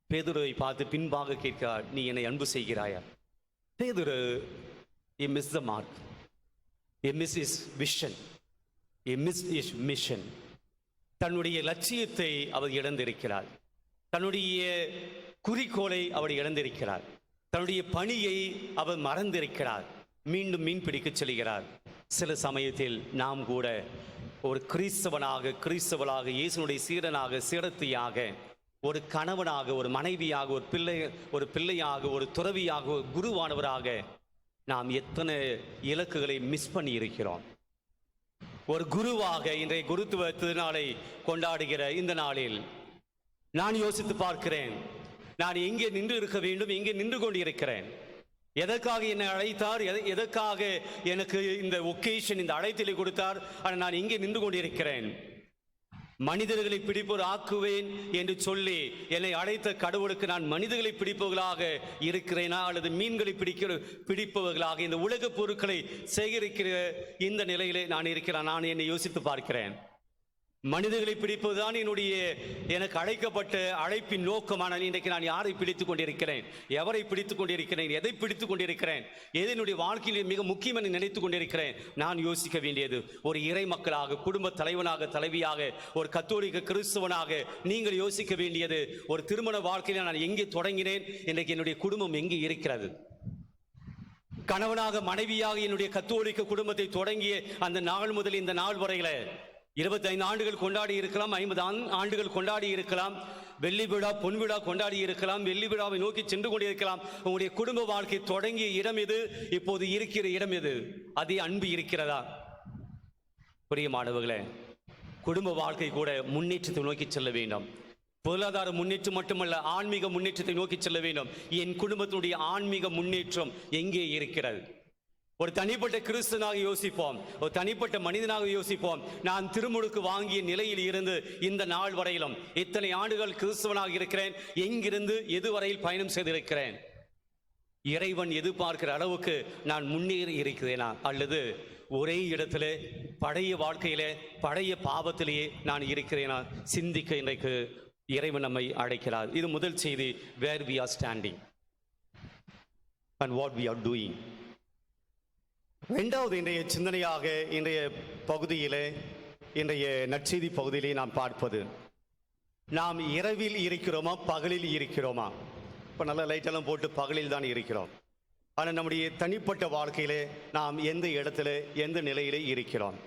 பேதுருவை பார்த்து பின்பாக கேட்கிறார், நீ என்னை அன்பு செய்கிறாயா? பேதுரு, he missed the mark. He missed his vision. He missed his mission. தன்னுடைய லட்சியத்தை அவர் இழந்திருக்கிறார். தன்னுடைய குறிக்கோளை அவர் இழந்திருக்கிறார். தன்னுடைய பணியை அவர் மறந்திருக்கிறார். மீண்டும் மீன் பிடிக்க செல்கிறார். சில சமயத்தில் நாம் கூட ஒரு கிறிஸ்தவளாக, இயேசுனுடைய சீடனாக, சீடத்தியாக, ஒரு கணவனாக, ஒரு மனைவியாக, ஒரு பிள்ளையாக, ஒரு துறவியாக, ஒரு குருவானவராக நாம் எத்தனை இலக்குகளை மிஸ் பண்ணி இருக்கிறோம். ஒரு குருவாக இன்றைய குருத்துவ திருநாளை கொண்டாடுகிற இந்த நாளில் நான் யோசித்து பார்க்கிறேன், நான் எங்கே நின்று இருக்க வேண்டும், எங்கே நின்று கொண்டிருக்கிறேன்? எதற்காக என்னை அழைத்தார்? எதற்காக எனக்கு இந்த ஒகேஷன், இந்த அழைத்தலை கொடுத்தார்? ஆனால் நான் இங்கே நின்று கொண்டிருக்கிறேன். மனிதர்களை பிடிப்போர் ஆக்குவேன் என்று சொல்லி என்னை அழைத்த கடவுளுக்கு நான் மனிதர்களை பிடிப்பவர்களாக இருக்கிறேனா அல்லது மீன்களை பிடிப்பவர்களாக இந்த உலக பொருட்களை சேகரிக்கிற இந்த நிலையிலே நான் இருக்கிறேன்? நான் என்னை யோசித்து பார்க்கிறேன். மனிதர்களை பிடிப்பதுதான் எனக்கு அழைக்கப்பட்ட அழைப்பின் நோக்கமான இன்றைக்கு நான் யாரை பிடித்துக் கொண்டிருக்கிறேன், எவரை பிடித்துக் கொண்டிருக்கிறேன், எதை பிடித்துக் கொண்டிருக்கிறேன், எது என்னுடைய வாழ்க்கையில் மிக முக்கியம் என நினைத்துக் கொண்டிருக்கிறேன்? நான் யோசிக்க வேண்டியது ஒரு இறை மக்களாக, குடும்ப தலைவனாக, தலைவியாக, ஒரு கத்தோலிக்க கிறிஸ்தவனாக நீங்கள் யோசிக்க வேண்டியது ஒரு திருமண வாழ்க்கையில் நான் எங்கே தொடங்கினேன், இன்றைக்கு என்னுடைய குடும்பம் எங்கே இருக்கிறது? கணவனாக மனைவியாக என்னுடைய கத்தோலிக்க குடும்பத்தை தொடங்கிய அந்த நாள் முதல் இந்த நாள் வரையில 25 ஆண்டுகள் கொண்டாடி இருக்கலாம், 50 ஆண்டுகள் கொண்டாடி இருக்கலாம், வெள்ளி விழா பொன் விழா கொண்டாடி இருக்கலாம், வெள்ளி விழாவை நோக்கி சென்று கொண்டிருக்கலாம். உங்களுடைய குடும்ப வாழ்க்கை தொடங்கிய இடம் எது? இப்போது இருக்கிற இடம் எது? அதே அன்பு இருக்கிறதா? பிரியமானவர்களே, குடும்ப வாழ்க்கை கூட முன்னேற்றத்தை நோக்கி செல்ல வேண்டும். பொருளாதார முன்னேற்றம் மட்டுமல்ல, ஆன்மீக முன்னேற்றத்தை நோக்கி செல்ல வேண்டும். என் குடும்பத்தினுடைய ஆன்மீக முன்னேற்றம் எங்கே இருக்கிறது? ஒரு தனிப்பட்ட கிறிஸ்தனாக யோசிப்போம், ஒரு தனிப்பட்ட மனிதனாக யோசிப்போம். நான் திருமுழுக்கு வாங்கிய நிலையில் இருந்து இந்த நாள் வரையிலும் இத்தனை ஆண்டுகள் கிறிஸ்தவனாக இருக்கிறேன், எங்கிருந்து எதுவரையில் பயணம் செய்திருக்கிறேன்? இறைவன் எதிர்பார்க்கிற அளவுக்கு நான் முன்னேறி இருக்கிறேனா, அல்லது ஒரே இடத்திலே பழைய வாழ்க்கையிலே பழைய பாவத்திலேயே நான் இருக்கிறேனா? சிந்திக்க இன்றைக்கு இறைவன் நம்மை அழைக்கிறார். இது முதல் செய்தி, where we are standing and what we are doing. இரண்டாவது இன்றைய சிந்தனையாக இன்றைய பகுதியிலே, இன்றைய நற்செய்தி பகுதியிலே நாம் பார்ப்பது, நாம் இரவில் இருக்கிறோமா பகலில் இருக்கிறோமா? இப்போ நல்ல லைட்டெல்லாம் போட்டு பகலில் தான் இருக்கிறோம். ஆனால் நம்முடைய தனிப்பட்ட வாழ்க்கையிலே நாம் எந்த இடத்துல எந்த நிலையிலே இருக்கிறோம்?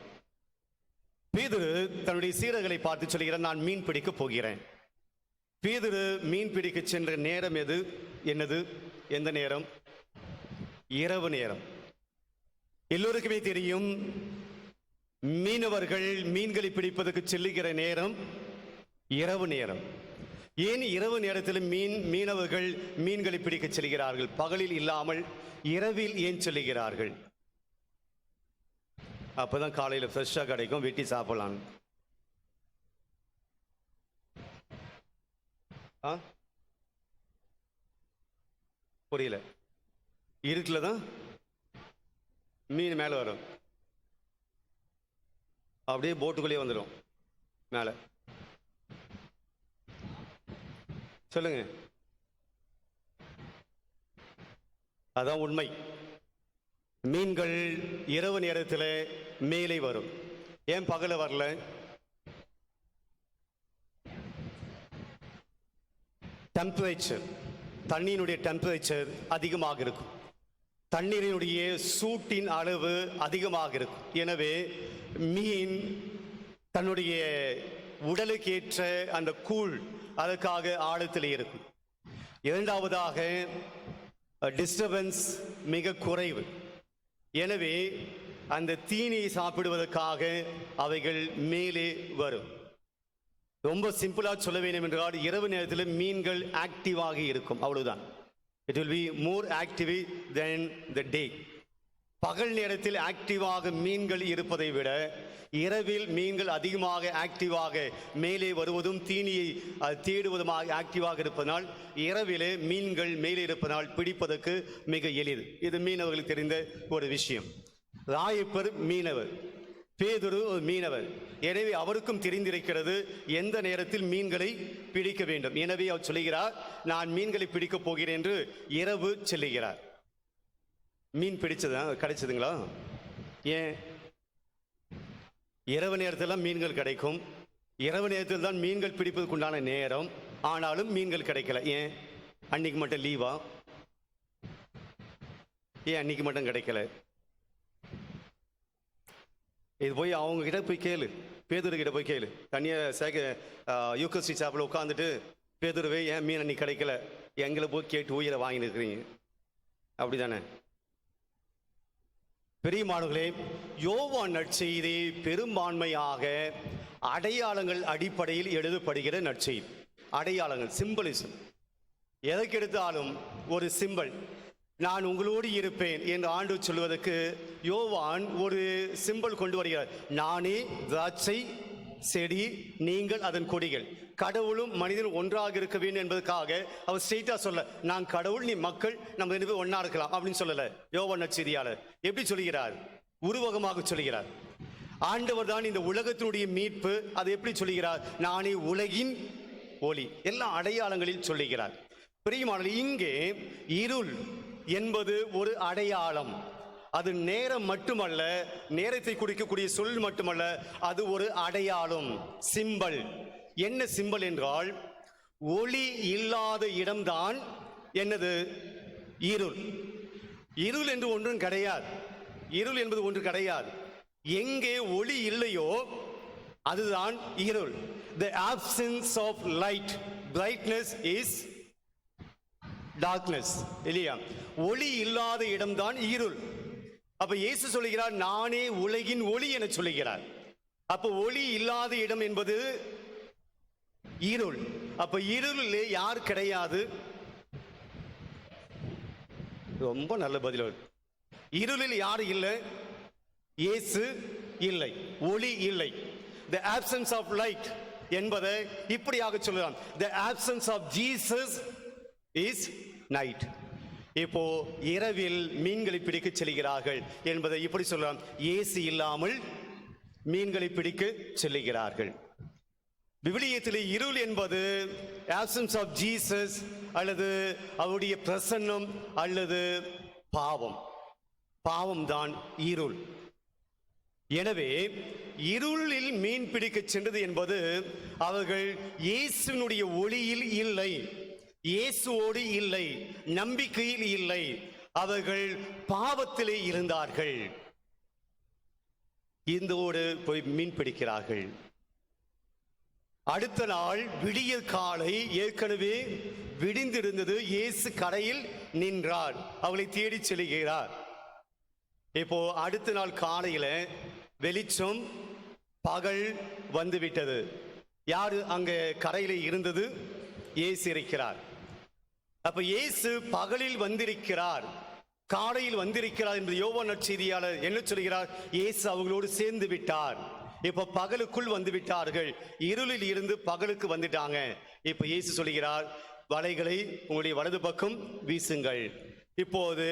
பேதுரு தன்னுடைய சீடர்களை பார்த்து சொல்கிறார், நான் மீன் பிடிக்க போகிறேன். பேதுரு மீன் பிடிக்க சென்ற நேரம் என்னது? எந்த நேரம்? இரவு நேரம். எல்லோருக்குமே தெரியும், மீனவர்கள் மீன்களை பிடிப்பதற்கு செல்லுகிற நேரம் இரவு நேரம். ஏன் இரவு நேரத்தில் மீனவர்கள் மீன்களை பிடிக்க செல்கிறார்கள்? பகலில் இல்லாமல் இரவில் ஏன் செல்லுகிறார்கள்? அப்பதான் காலையில் ஃப்ரெஷ்ஷாக கிடைக்கும், வெட்டி சாப்பிடலாம். புரியல. இருட்டில் தான் மீன் மேலே வரும், அப்படியே போட்டுக்குள்ளேயே வந்துடும் மேலே. சொல்லுங்க, அதான் உண்மை. மீன்கள் இரவு நேரத்தில் மேலே வரும். ஏன் பகல வரல? டெம்பரேச்சர், தண்ணீருடைய டெம்பரேச்சர் அதிகமாக இருக்கும், தண்ணீரினுடைய சூட்டின் அளவு அதிகமாக இருக்கும். எனவே மீன் தன்னுடைய உடலுக்கேற்ற அந்த கூழ் அதற்காக ஆழத்தில் இருக்கும். இரண்டாவதாக டிஸ்டர்பன்ஸ் மிக குறைவு. எனவே அந்த தீனியை சாப்பிடுவதற்காக அவைகள் மேலே வரும். ரொம்ப சிம்பிளா சொல்ல வேண்டும் என்றால், இரவு நேரத்தில் மீன்கள் ஆக்டிவாக இருக்கும், அவ்வளவுதான். It will be more active than the day. பகல் நேரத்தில் ஆக்டிவாக மீன்கள் இருப்பதை விட இரவில் மீன்கள் அதிகமாக ஆக்டிவாக மேலே வருவதும் தீனியை தேடுவதுமாக ஆக்டிவாக இருப்பதனால் இரவிலே மீன்கள் மேலே இருப்பதனால் பிடிப்பதற்கு மிக எளிது. இது மீனவர்களுக்கு தெரிந்த ஒரு விஷயம். ராயப்பர் மீனவர், பேதுரு ஒரு மீனவர். எனவே அவருக்கும் தெரிந்திருக்கிறது எந்த நேரத்தில் மீன்களை பிடிக்க வேண்டும். எனவே அவர் சொல்லுகிறார், நான் மீன்களை பிடிக்கப் போகிறேன் என்று இரவு செல்லுகிறார். மீன் கிடைச்சதுங்களா? ஏன்? இரவு நேரத்தில் மீன்கள் கிடைக்கும், இரவு நேரத்தில் தான் மீன்கள் பிடிப்பதற்குண்டான நேரம். ஆனாலும் மீன்கள் கிடைக்கல. ஏன்? அன்னைக்கு மட்டும் லீவா? ஏன் அன்னைக்கு மட்டும் கிடைக்கல? இது போய் அவங்க கிட்ட போய் கேளு, பேதுரு கிட்ட போய் கேளு. தனியாக யூகஸ்டி சாப்பில் உட்காந்துட்டு, பேதுருவே ஏன் மீன் அன்னைக்கு கிடைக்கல, எங்களை போய் கேட்டு உயிரை வாங்கிட்டு இருக்கிறீங்க, அப்படிதானே? பெரியமானவர்களே, யோவான் நற்செய்தி பெரும்பான்மையாக அடையாளங்கள் அடிப்படையில் எழுதப்படுகிற நற்செய்தி. அடையாளங்கள், சிம்பலிசம். எதற்கெடுத்தாலும் ஒரு சிம்பல். நான் உங்களோடு இருப்பேன் என்று ஆண்டவர் சொல்வதற்கு யோவான் ஒரு சிம்பல் கொண்டு வருகிறார். நானே திராட்சை செடி, நீங்கள் அதன் கொடிகள். கடவுளும் மனிதனும் ஒன்றாக இருக்க வேண்டும் என்பதற்காக அவர் ஸ்ட்ரெயிட்டா சொல்ல, நான் கடவுள், நீ மக்கள், நம்ம ரெண்டு பேரும் ஒன்னா இருக்கலாம் அப்படின்னு சொல்லல. யோவான் நற்செய்தியாளர் எப்படி சொல்கிறார்? உருவகமாக சொல்கிறார். ஆண்டவர் தான் இந்த உலகத்தினுடைய மீட்பு. அதை எப்படி சொல்கிறார்? நானே உலகின் ஒளி. எல்லா அடையாளங்களில் சொல்லுகிறார். பிரியமானவர்களே, இங்கே இருள் என்பது ஒரு அடையாளம். அது நேரம் மட்டுமல்ல, நேரத்தை குறிக்கக்கூடிய சொல் மட்டுமல்ல, அது ஒரு அடையாளம், சிம்பல். என்ன சிம்பல் என்றால், ஒளி இல்லாத இடம்தான் என்னது? இருள். இருள் என்று ஒன்றும் கிடையாது. இருள் என்பது ஒன்று கிடையாது. எங்கே ஒளி இல்லையோ அதுதான் இருள். The absence of light, brightness is darkness. இல்லையா? ஒளி இல்லாத இடம்தான் இருள். அப்ப இயேசு சொல்லுகிறார், நானே உலகின் ஒளி என சொல்லுகிறார். அப்ப ஒளி இல்லாத இடம் என்பது இருள். அப்ப இருளிலே யார் கிடையாது? ரொம்ப நல்ல பதில். இருளில் யார் இல்லை? இயேசு இல்லை, ஒளி இல்லை. The absence of light என்பதை இப்படியாக சொல்லலாம். The absence of Jesus is night. இப்போ இரவில் மீன்களை பிடிக்க செல்கிறார்கள் என்பதை இப்படி சொல்லலாம். இயேசு இல்லாமல் மீன்களை பிடிக்க செல்கிறார்கள். விவிலியத்திலே இருள் என்பது absence of Jesus அல்லது அவருடைய பிரசன்னம் அல்லது பாவம். பாவம் தான் இருள். எனவே இருளில் மீன் பிடிக்க சென்றது என்பது அவர்கள் இயேசுவினுடைய ஒளியில் இல்லை, இயேசுவோடு இல்லை, நம்பிக்கையில் இல்லை. அவர்கள் பாவத்திலே இருந்தார்கள். இந்தோடு போய் மீன் பிடிக்கிறார்கள். அடுத்த நாள் விடிய காலை ஏற்கனவே விடிந்திருந்தது. இயேசு கரையில் நின்றார், அவளை தேடி செல்கிறார். இப்போ அடுத்த நாள் காலையில வெளிச்சம், பகல் வந்துவிட்டது. யாரு அங்க கரையில இருந்தது? இயேசு இருக்கிறார். அப்ப இயேசு பகலில் வந்திருக்கிறார், காலையில் வந்திருக்கிறார் என்று யோவான் நற்செய்தியாளர் என்ன சொல்கிறார்? இயேசு அவங்களோடு சேர்ந்து விட்டார். இப்ப பகலுக்குள் வந்து விட்டார்கள். இருளில் இருந்து பகலுக்கு வந்துட்டாங்க. இப்ப இயேசு சொல்கிறார், வலைகளை உங்களுடைய வலது பக்கம் வீசுங்கள். இப்போது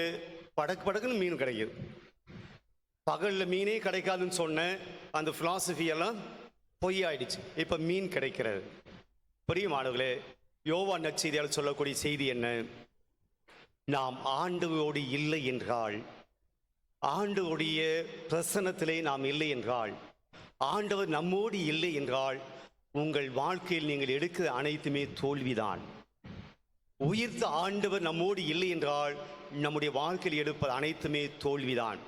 படக்குன்னு மீன் கிடைக்குது. பகல்ல மீனே கிடைக்காதுன்னு சொன்ன அந்த பிலாசபி எல்லாம் பொய்யாயிடுச்சு. இப்ப மீன் கிடைக்கிறது. பிரியமானவர்களே, யோவான் நற்செய்தியாளர் சொல்லக்கூடிய செய்தி என்ன? நாம் ஆண்டவரோடு இல்லை என்றால், ஆண்டவருடைய பிரசன்னத்திலே நாம் இல்லை என்றால், ஆண்டவர் நம்மோடு இல்லை என்றால், உங்கள் வாழ்க்கையில் நீங்கள் எடுக்கிற அனைத்துமே தோல்விதான். உயிர்த்த ஆண்டவர் நம்மோடு இல்லை என்றால் நம்முடைய வாழ்க்கையில் எடுப்பது அனைத்துமே தோல்விதான்.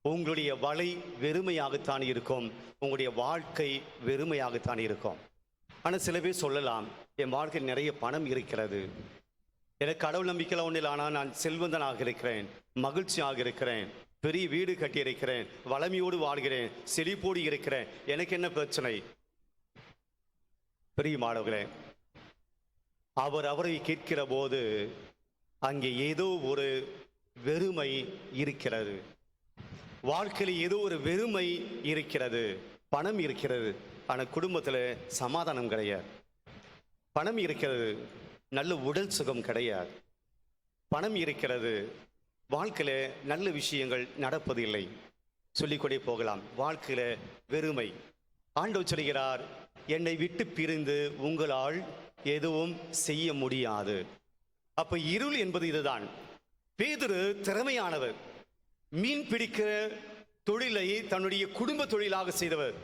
உங்களுடைய வலை வெறுமையாகத்தான் இருக்கும், உங்களுடைய வாழ்க்கை வெறுமையாகத்தான் இருக்கும். ஆனால் சில பேர் சொல்லலாம், என் வாழ்க்கையில் நிறைய பணம் இருக்கிறது, எனக்கு கடவுள் நம்பிக்கையில் ஒன்றில், ஆனால் நான் செல்வந்தனாக இருக்கிறேன், மகிழ்ச்சியாக இருக்கிறேன், பெரிய வீடு கட்டியிருக்கிறேன், வளமையோடு வாழ்கிறேன், செழிப்போடு இருக்கிறேன், எனக்கு என்ன பிரச்சனை? பிரியமானவர்களே, அவரை கேட்கிற போது அங்கே ஏதோ ஒரு வெறுமை இருக்கிறது. வாழ்க்கையில் ஏதோ ஒரு வெறுமை இருக்கிறது. பணம் இருக்கிறது, ஆனால் குடும்பத்தில் சமாதானம் கிடையாது. பணம் இருக்கிறது, நல்ல உடல் சுகம் கிடையாது. பணம் இருக்கிறது, வாழ்க்கையில் நல்ல விஷயங்கள் நடப்பதில்லை. சொல்லிக்கொண்டே போகலாம். வாழ்க்கையில் வெறுமை. ஆண்டவர் சொல்கிறார், என்னை விட்டு பிரிந்து உங்களால் எதுவும் செய்ய முடியாது. அப்ப இருள் என்பது இதுதான். பேதுரு திறமையானவர். மீன் பிடிக்கிற தொழிலை தன்னுடைய குடும்ப தொழிலாக செய்தவர்,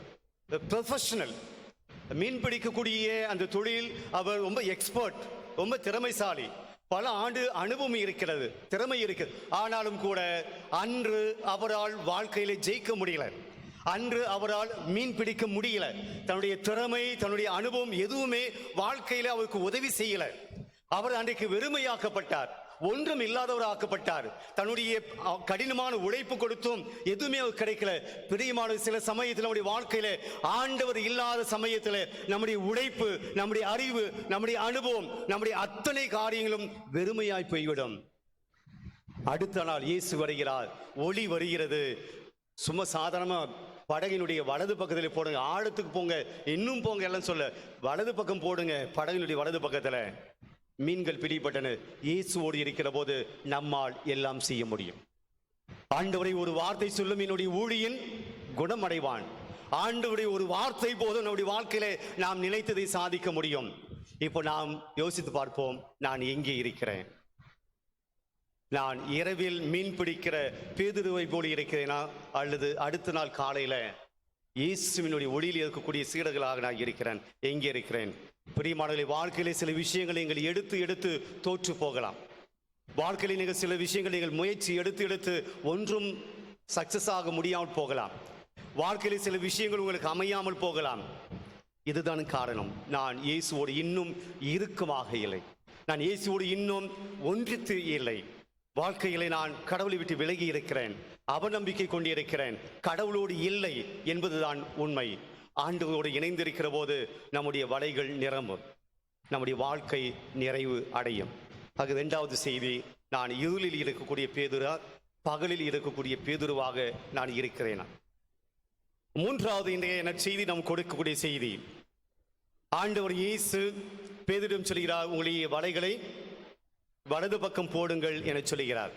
ப்ரொஃபஷனல். மீன் பிடிக்கக்கூடிய அந்த தொழில் அவர் ரொம்ப எக்ஸ்பர்ட், ரொம்ப திறமைசாலி. பல ஆண்டு அனுபவம் இருக்கிறது, திறமை இருக்கிறது. ஆனாலும் கூட அன்று அவரால் வாழ்க்கையில ஜெயிக்க முடியல. அன்று அவரால் மீன் பிடிக்க முடியல. தன்னுடைய திறமை, தன்னுடைய அனுபவம் எதுவுமே வாழ்க்கையில அவருக்கு உதவி செய்யல. அவர் அன்றைக்கு வெறுமையாக்கப்பட்டார், ஒன்றும் இல்லாதவர் ஆக்கப்பட்டார். தன்னுடைய கடினமான உழைப்பு கொடுத்தும் எதுவுமே அவர் கிடைக்கல. பிரியமான சில சமயத்தில் நம்முடைய வாழ்க்கையில ஆண்டவர் இல்லாத சமயத்தில் நம்முடைய உழைப்பு, நம்முடைய அறிவு, நம்முடைய அனுபவம், நம்முடைய அத்தனை காரியங்களும் வெறுமையாய் போய்விடும். அடுத்த நாள் இயேசு வருகிறார், ஒளி வருகிறது. சும்மா சாதாரணமா படகினுடைய வலது பக்கத்தில் போடுங்க. ஆழத்துக்கு போங்க, இன்னும் போங்க எல்லாம் சொல்ல, வலது பக்கம் போடுங்க. படகினுடைய வலது பக்கத்துல மீன்கள் பிடிபட்டன. இயேசுவோடு இருக்கிற போது நம்மால் எல்லாம் செய்ய முடியும். ஆண்டவரை ஒரு வார்த்தை சொல்லும் என்னுடைய ஊழியன் குணமடைவான். ஆண்டவரை ஒரு வார்த்தை போதும் நம்முடைய வாழ்க்கையிலே நாம் நினைத்ததை சாதிக்க முடியும். இப்போ நாம் யோசித்து பார்ப்போம், நான் எங்கே இருக்கிறேன்? நான் இரவில் மீன் பிடிக்கிற பேதுருவை போல இருக்கிறேனா, அல்லது அடுத்த நாள் காலையில இயேசுவினுடைய ஒளியில் இருக்கக்கூடிய சீடர்களாக நான் இருக்கிறேன்? எங்கே இருக்கிறேன்? பிரியமானவர்களே, வாழ்க்கையிலே சில விஷயங்களை நீங்கள் எடுத்து தோற்று போகலாம். வாழ்க்கையில் நீங்கள் சில விஷயங்கள் நீங்கள் முயற்சி எடுத்து ஒன்றும் சக்சஸ் ஆக முடியாமல் போகலாம். வாழ்க்கையில் சில விஷயங்கள் உங்களுக்கு அமையாமல் போகலாம். இதுதான் காரணம், நான் இயேசுவோடு இன்னும் இறுக்கமாக இல்லை, நான் இயேசுவோடு இன்னும் ஒன்றித்து இல்லை. வாழ்க்கையிலே நான் கடவுளை விட்டு விலகி இருக்கிறேன், அவநம்பிக்கை கொண்டிருக்கிறேன், கடவுளோடு இல்லை என்பதுதான் உண்மை. ஆண்டவரோடு இணைந்திருக்கிற போது நம்முடைய வலைகள் நிரம்பும், நம்முடைய வாழ்க்கை நிறைவு அடையும். அது இரண்டாவது செய்தி, நான் இருளில் இருக்கக்கூடிய பேதுரா, பகலில் இருக்கக்கூடிய பேதுருவாக நான் இருக்கிறேனா? மூன்றாவது இன்றைய நற்செய்தி நாம் கொடுக்கக்கூடிய செய்தி, ஆண்டவர் இயேசு பேதுருவிடம் சொல்கிறார், உங்களுடைய வலைகளை வலது பக்கம் போடுங்கள் என சொல்லுகிறார்.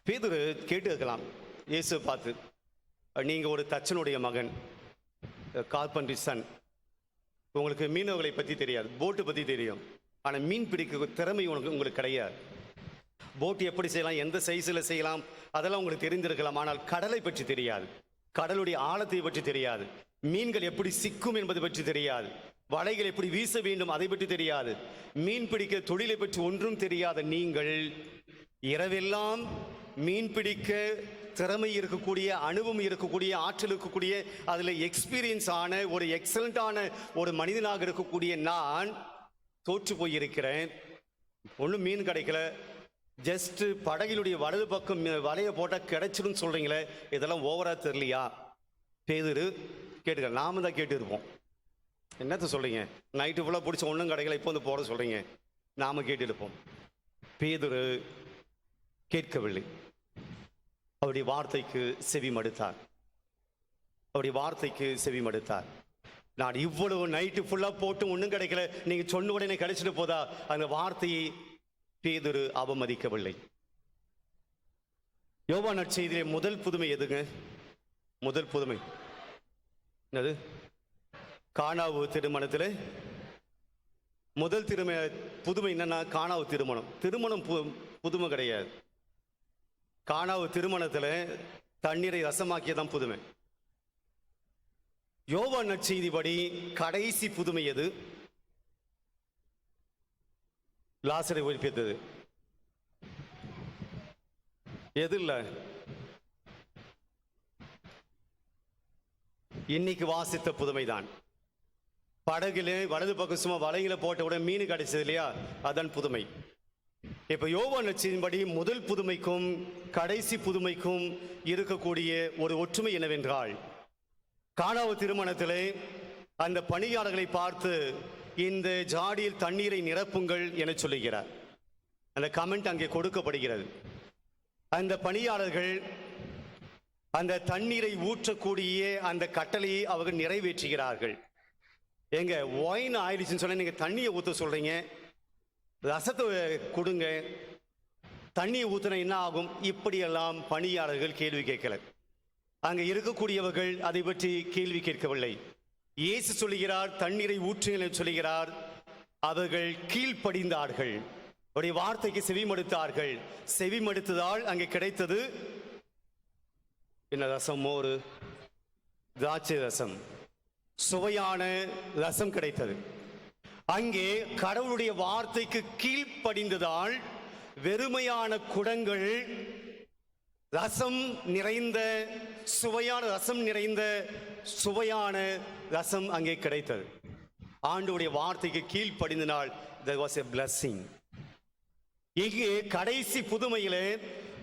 பேதுரு கேட்டு இருக்கலாம் இயேசு பார்த்து, நீங்க ஒரு தச்சனுடைய மகன், கார்பெண்டரி சன், உங்களுக்கு மீனவர்களை பற்றி தெரியாது, போட்டு பற்றி தெரியும், ஆனால் மீன் பிடிக்க திறமை உங்களுக்கு கிடையாது. போட்டு எப்படி செய்யலாம், எந்த சைஸில் செய்யலாம், அதெல்லாம் உங்களுக்கு தெரிந்திருக்கலாம். ஆனால் கடலை பற்றி தெரியாது, கடலுடைய ஆழத்தை பற்றி தெரியாது, மீன்கள் எப்படி சிக்கும் என்பதை பற்றி தெரியாது, வலைகள் எப்படி வீச வேண்டும் அதை பற்றி தெரியாது, மீன் பிடிக்க தொழிலை பற்றி ஒன்றும் தெரியாத நீங்கள் இரவெல்லாம் மீன் பிடிக்க திறமை இருக்கக்கூடிய, அனுபவம் இருக்கக்கூடிய, ஆற்றல் இருக்கக்கூடிய, அதில் எக்ஸ்பீரியன்ஸ் ஆன ஒரு எக்ஸலண்டான ஒரு மனிதனாக இருக்கக்கூடிய நான் தோற்று போயிருக்கிறேன். ஒன்றும் மீன் கிடைக்கல, ஜஸ்ட் படகினுடைய வலது பக்கம் வலையை போட்டால் கிடைச்சிடும் சொல்றீங்களே, இதெல்லாம் ஓவரா தெரியலையா? பேதுரு கேட்டுக்க, நாம தான் கேட்டு இருப்போம். என்னத்த சொல்றீங்க, நைட்டு ஃபுல்லாக பிடிச்ச ஒன்றும் கிடைக்கல, இப்போ வந்து போட சொல்றீங்க, நாம கேட்டு இருப்போம். பேதுரு கேட்கவில்லை, அவருடைய வார்த்தைக்கு செவி மடுத்தார், அவருடைய வார்த்தைக்கு செவி மடுத்தார். நான் இவ்வளவு நைட்டு ஃபுல்லாக போட்டு ஒன்றும் கிடைக்கல, நீங்க சொன்ன உடனே கிடைச்சிட்டு போதா? அந்த வார்த்தையை பேதுரு அவமதிக்கவில்லை. யோவான் நற்செய்தியிலே முதல் புதுமை எதுங்க? முதல் புதுமை என்னது? கானாவு திருமணத்தில் முதல் புதுமை என்னன்னா, கானாவு திருமணம் புதுமை கிடையாது. கானாவு திருமணத்தில் தண்ணீரை ரசமாக்கியதான் புதுமை. யோவான் நற்செய்திப்படி கடைசி புதுமை எது? லாசரை உயிர்ப்பித்தது. எது இல்ல? இன்னைக்கு வாசித்த புதுமைதான். படகுல வலது பக்கம் சும்மா வலையில போட்ட உடனே மீன் கிடைச்சது இல்லையா, அதான் புதுமை. இப்ப யோவான் நற்செய்தியின்படி முதல் புதுமைக்கும் கடைசி புதுமைக்கும் இருக்கக்கூடிய ஒரு ஒற்றுமை என்னவென்றால், கானாவு திருமணத்திலே அந்த பணியாளர்களை பார்த்து இந்த ஜாடியில் தண்ணீரை நிரப்புங்கள் என சொல்லுகிறார். அந்த கமெண்ட் அங்கே கொடுக்கப்படுகிறது. அந்த பணியாளர்கள் அந்த தண்ணீரை ஊற்றக்கூடிய அந்த கட்டளையை அவர்கள் நிறைவேற்றுகிறார்கள். எங்க ஒயின் ஆயிடுச்சுன்னு சொன்ன, நீங்க தண்ணியை ஊற்ற சொல்றீங்க, ரசத்தை கொடுங்க, தண்ணியை ஊற்றின என்ன ஆகும்? இப்படியெல்லாம் பணியாளர்கள் கேள்வி கேட்கல. அங்க இருக்கக்கூடியவர்கள் அதை பற்றி கேள்வி கேட்கவில்லை. இயேசு சொல்லுகிறார், தண்ணீரை ஊற்றுங்கள் சொல்லுகிறார். அவர்கள் கீழ்ப்படிந்தார்கள், அவருடைய வார்த்தைக்கு செவிமடுத்தார்கள். செவிமடுத்ததால் அங்கே கிடைத்தது என்ன? ரசம், மோர், திராட்சை ரசம், சுவையான ரசம் கிடைத்தது. அங்கே கடவுளுடைய வார்த்தைக்கு கீழ்ப்படிந்ததால் வெறுமையான குடங்கள் ரசம் நிறைந்த சுவையான ரசம் அங்கே கிடைத்தது. ஆண்டவருடைய வார்த்தைக்கு கீழ்ப்படிந்தனால் there was a blessing. இங்கே கடைசி புதுமையிலே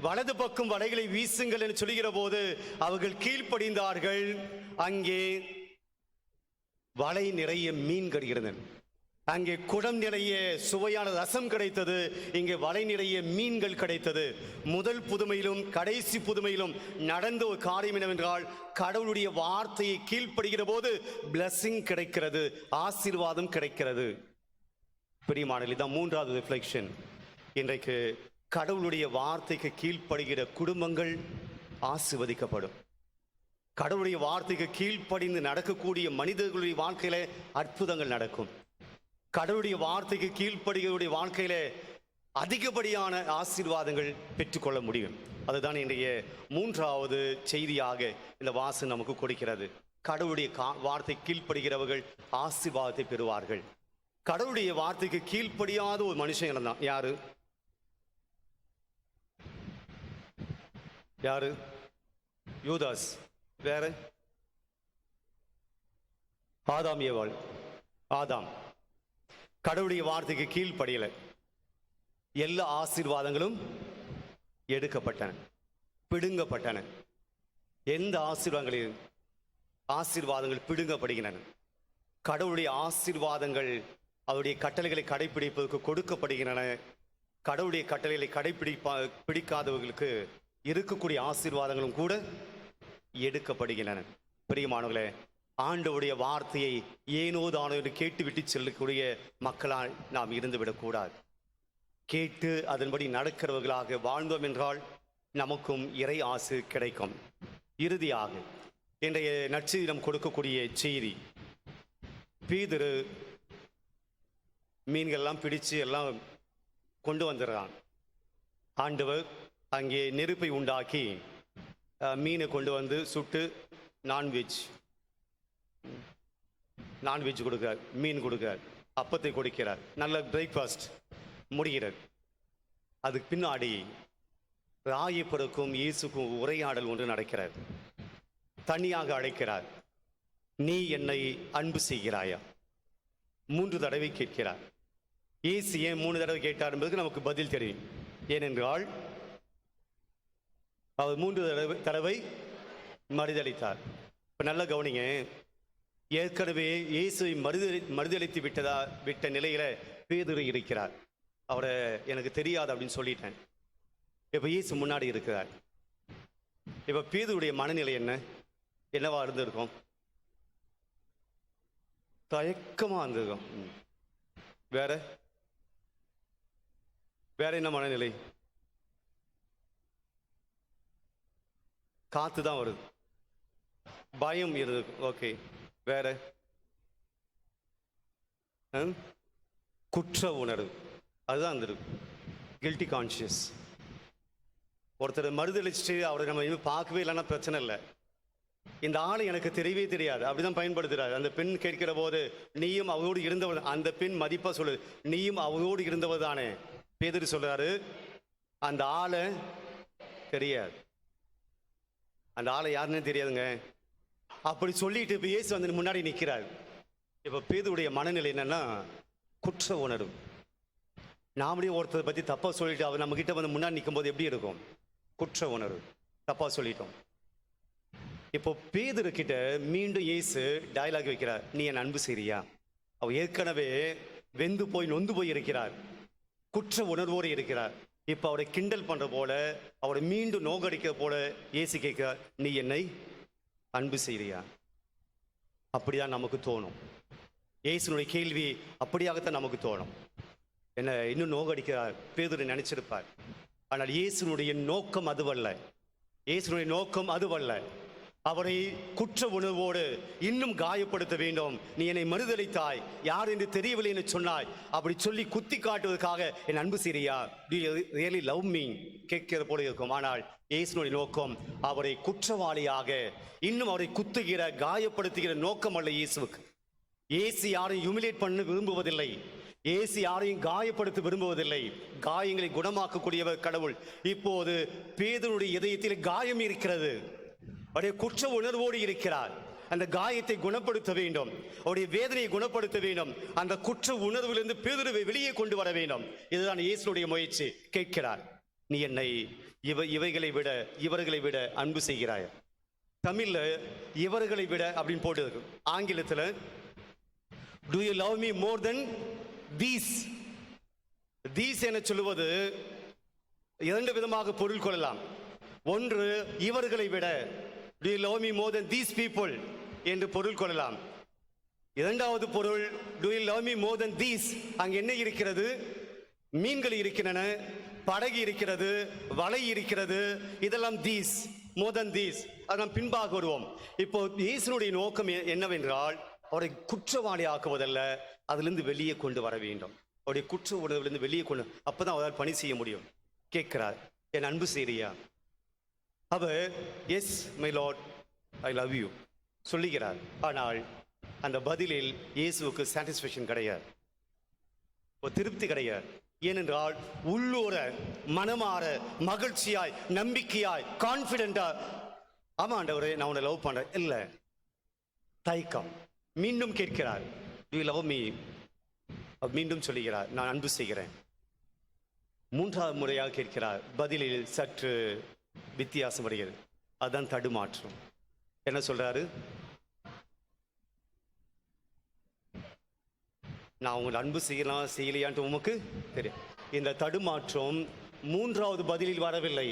வலது பக்கம் வலைகளை வீசுங்கள் என்று சொல்லுகிற போது அவர்கள் கீழ்ப்படிந்தார்கள். அங்கே வலை நிறைய மீன் கிடைக்கிறது. அங்கே குடம் நிறைய சுவையான ரசம் கிடைத்தது, இங்கே வலை நிறைய மீன்கள் கிடைத்தது. முதல் புதுமையிலும் கடைசி புதுமையிலும் நடந்த ஒரு காரியம் என்னவென்றால், கடவுளுடைய வார்த்தையை கீழ்ப்படுகிற போது பிளஸிங் கிடைக்கிறது, ஆசீர்வாதம் கிடைக்கிறது. பிரியமானவர்களே, இதான் மூன்றாவது ரிஃப்ளெக்ஷன். இன்றைக்கு கடவுளுடைய வார்த்தைக்கு கீழ்ப்படுகிற குடும்பங்கள் ஆசீர்வதிக்கப்படும். கடவுளுடைய வார்த்தைக்கு கீழ்ப்படிந்து நடக்கக்கூடிய மனிதர்களுடைய வாழ்க்கையில அற்புதங்கள் நடக்கும். கடவுளுடைய வார்த்தைக்கு கீழ்ப்படுகிறவருடைய வாழ்க்கையில அதிகப்படியான ஆசீர்வாதங்கள் பெற்றுக்கொள்ள முடியும். அதுதான் இன்றைய மூன்றாவது செய்தியாக இந்த வாசகம் நமக்கு கொடுக்கிறது. கடவுளுடைய வார்த்தை கீழ்ப்படுகிறவர்கள் ஆசீர்வாதத்தை பெறுவார்கள். கடவுளுடைய வார்த்தைக்கு கீழ்ப்படியாத ஒரு மனுஷன் தான் யாரு? யாரு? யூதாஸ். வேற? ஆதாம் ஏவாள். ஆதாம் கடவுளுடைய வார்த்தைக்கு கீழ்ப்படியல, எல்லா ஆசீர்வாதங்களும் எடுக்கப்பட்டன, பிடுங்கப்பட்டன. எந்த ஆசீர்வாதங்கள் பிடுங்கப்படுகின்றன? கடவுளுடைய ஆசீர்வாதங்கள் அவருடைய கட்டளைகளை கடைபிடிப்பதற்கு கொடுக்கப்படுகின்றன. கடவுளுடைய கட்டளைகளை பிடிக்காதவர்களுக்கு இருக்கக்கூடிய ஆசீர்வாதங்களும் கூட எடுக்கப்படுகின்றன. பிரியமானவர்களே, ஆண்டவருடைய வார்த்தையை ஏனோ தானோ என்று கேட்டுவிட்டு செல்லக்கூடிய மக்களால் நாம் இருந்துவிடக்கூடாது. கேட்டு அதன்படி நடக்கிறவர்களாக வாழ்ந்தோம் என்றால் நமக்கும் இறை ஆசு கிடைக்கும். இறுதியாக இன்றைய நற்செய்தியிடம் கொடுக்கக்கூடிய செய்தி, பேதுரு மீன்கள்லாம் பிடிச்சு எல்லாம் கொண்டு வந்துடுறான். ஆண்டவர் அங்கே நெருப்பை உண்டாக்கி மீனை கொண்டு வந்து சுட்டு நான்வெஜ் கொடுக்கிறார், மீன் கொடுக்கிறார், அப்பத்தை கொடுக்கிறார், நல்ல பிரேக்ஃபாஸ்ட் முடிகிறது. அதுக்கு பின்னாடி ராயப்பருக்கும் இயேசுக்கும் உரையாடல் ஒன்று நடக்கிறார். தனியாக அழைக்கிறார். நீ என்னை அன்பு செய்கிறாயா? 3 தடவை கேட்கிறார். இயேசு ஏன் 3 தடவை கேட்டார் என்பதுக்கு நமக்கு பதில் தெரியும். ஏனென்றால் அவர் 3 தடவை மறுதளித்தார். இப்ப நல்ல கவனிங்க, ஏற்கனவே இயேசுவை மறுதளித்து விட்ட நிலையில பேதுரு இருக்கிறார். அவரை எனக்கு தெரியாது அப்படின்னு சொல்லிட்டேன். இப்ப இயேசு முன்னாடி இருக்கிறார். இப்ப பேதுருடைய மனநிலை என்னவா இருந்திருக்கும்? தயக்கமா இருந்திருக்கும். வேற என்ன மனநிலை? காத்து தான் வருது, பயம் இருக்கு. ஓகே, வேற? குற்ற உணர்வு, அதுதான் இருந்திருக்கு. Guilty conscious. ஒருத்தர் மறுதளிச்சுட்டு அவரை நம்ம பார்க்கவே இல்லைன்னா பிரச்சனை இல்லை, இந்த ஆளை எனக்கு தெரியவே தெரியாது அப்படிதான் பயன்படுத்துறாரு. அந்த பெண் கேட்கிற போது நீயும் அவரோடு இருந்தவர், அந்த பெண் மதிப்பா சொல்லுது, நீயும் அவரோடு இருந்தவர் தானே. பேதுரு சொல்றாரு, அந்த ஆளை தெரியாது, அந்த ஆளை யாருன்னு தெரியாதுங்க. அப்படி சொல்லிட்டு இப்ப இயேசு வந்து முன்னாடி நிற்கிறார். இப்ப பேதுருடைய மனநிலை என்னன்னா குற்ற உணர்வு. நாமளே ஒருத்தரை பத்தி தப்பா சொல்லிட்டு அவர் நம்ம கிட்ட வந்து முன்னாடி நிற்கும் போது எப்படி இருக்கும்? குற்ற உணர்வு, தப்பா சொல்லிட்டோம். இப்போ பேதுரு கிட்ட மீண்டும் இயேசு டயலாக் வைக்கிறார், நீ என் அன்பு செய்றியா? அவர் ஏற்கனவே வெந்து போய் நொந்து போய் இருக்கிறார், குற்ற உணர்வோடு இருக்கிறார். இப்ப அவரை கிண்டல் பண்ற போல, அவரை மீண்டும் நோக்கடிக்கிற போல இயேசு கேட்கிறார், நீ என்னை அன்பு செய்றியா? அப்படிதான் நமக்கு தோணும். இயேசுனுடைய கேள்வி அப்படியாகத்தான் நமக்கு தோணும். என்ன இன்னும் நோக்கடிக்கிறார் பேதுரு நினைச்சிருப்பார். ஆனால் இயேசுனுடைய நோக்கம் அதுவல்ல. இயேசுனுடைய நோக்கம் அதுவல்ல. அவரை குற்ற உணர்வோடு இன்னும் காயப்படுத்த வேண்டும். நீ என்னை மறுதளித்தாய், யார் என்று தெரியவில்லை என்று சொன்னாய், அப்படி சொல்லி குத்தி காட்டுவதற்காக என் அன்பு செய்றியா? Do you really love me கேட்கிற போல இருக்கும். ஆனால் இயேசுனுடைய நோக்கம் அவரை குற்றவாளியாக இன்னும் அவரை குத்துகிற காயப்படுத்துகிற நோக்கம் அல்ல இயேசுவுக்கு. இயேசு யாரையும் ஹியூமிலேட் பண்ண விரும்புவதில்லை. இயேசு யாரையும் காயப்படுத்த விரும்புவதில்லை. காயங்களை குணமாக்கக்கூடியவர் கடவுள். இப்போது பேதுருடைய இதயத்தில் காயம் இருக்கிறது, அவருடைய குற்ற உணர்வோடு இருக்கிறார். அந்த காயத்தை குணப்படுத்த வேண்டும், அவருடைய வேதனையை குணப்படுத்த வேண்டும். அந்த குற்ற உணர்விலிருந்து பேதுருவை வெளியே கொண்டு வர வேண்டும். இதுதான் இயேசுடைய முயற்சி. கேட்கிறார், நீ என்னை இவைகளை விட இவர்களை விட அன்பு செய்கிறாய்? தமிழ்ல இவர்களை விட அப்படின்னு போட்டு இருக்கு. ஆங்கிலத்தில் do you love me more than these these என சொல்லுவது இரண்டு விதமாக பொருள் கொள்ளலாம். ஒன்று, இவர்களை விட, do you love me more than these people என்று பொருள் கொள்ளலாம். இரண்டாவது பொருள், do you love me more than these, அங்கு என்ன இருக்கிறது? மீன்கள் இருக்கின்றன, படகு இருக்கிறது, வலை இருக்கிறது, இதெல்லாம் தீஸ், more than these. அது நாம் பின்பாக வருவோம். இப்போ இயேசுனுடைய நோக்கம் என்னவென்றால், அவரை குற்றவாளி ஆக்குவதல்ல, அதிலிருந்து வெளியே கொண்டு வர வேண்டும். அவருடைய குற்ற உணர்விலிருந்து வெளியே கொண்டு, அப்பதான் அவரால் பணி செய்ய முடியும். கேட்கிறார், என் அன்பு செய்றியா? அவர் yes my lord, I love you சொல்லுகிறார். ஆனால் அந்த பதிலில் இயேசுவுக்கு சாட்டிஸ்ஃபேக்ஷன் கிடையாது, ஒரு திருப்தி கிடையாது. ஏனென்றால் உள்ளூர மனமாற மகிழ்ச்சியாய் நம்பிக்கையாய் கான்பிடென்டா, ஆமா ஆண்டவரே நான் உன்னை லவ் பண்றேன், இல்ல தயக்கம். மீண்டும் கேட்கிறார், யூ லவ் மீ, மீண்டும் சொல்லுகிறார், நான் அன்பு செய்கிறேன். மூன்றாவது முறையாக கேட்கிறார், பதிலில் சற்று வித்தியாசம் வருகிறது. அதுதான் தடுமாற்றம். என்ன சொல்றாரு? நான் உங்களை அன்பு செய்யலாம் செய்யலையான்ட்டு உமக்கு தெரியும். இந்த தடுமாற்றம் மூன்றாவது பதிலில் வரவில்லை.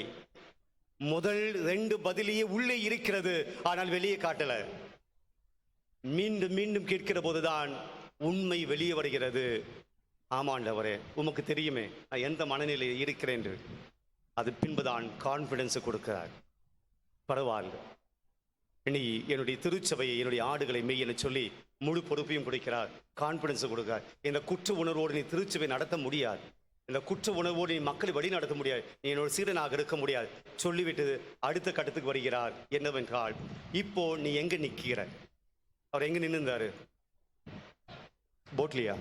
முதல் ரெண்டு பதிலேயே உள்ளே இருக்கிறது, ஆனால் வெளியே காட்டல. மீண்டும் மீண்டும் கேட்கிற போதுதான் உண்மை வெளியே வருகிறது. ஆமாண்டவரே, உமக்கு தெரியுமே நான் எந்த மனநிலையில் இருக்கிறேன் என்று. அது பின்புதான் கான்பிடன்ஸ் கொடுக்கிறார். பரவாயில்ல, நீ என்னுடைய திருச்சபையை, என்னுடைய ஆடுகளை மெய் என சொல்லி முழு பொறுப்பையும் கொடுக்கிறார், கான்பிடன்ஸ் கொடுக்கிறார். இந்த குற்ற உணர்வோடு நீ திருச்சபை நடத்த முடியாது, இந்த குற்ற உணர்வோடு நீ மக்களை வழி நடத்த முடியாது, நீ என்னோட சீடனாக இருக்க முடியாது சொல்லிவிட்டு அடுத்த கட்டத்துக்கு வருகிறார். என்னவென்றால், இப்போ நீ எங்க நிற்கிற? அவர் எங்க நின்றுந்தாரு? போட்லியா?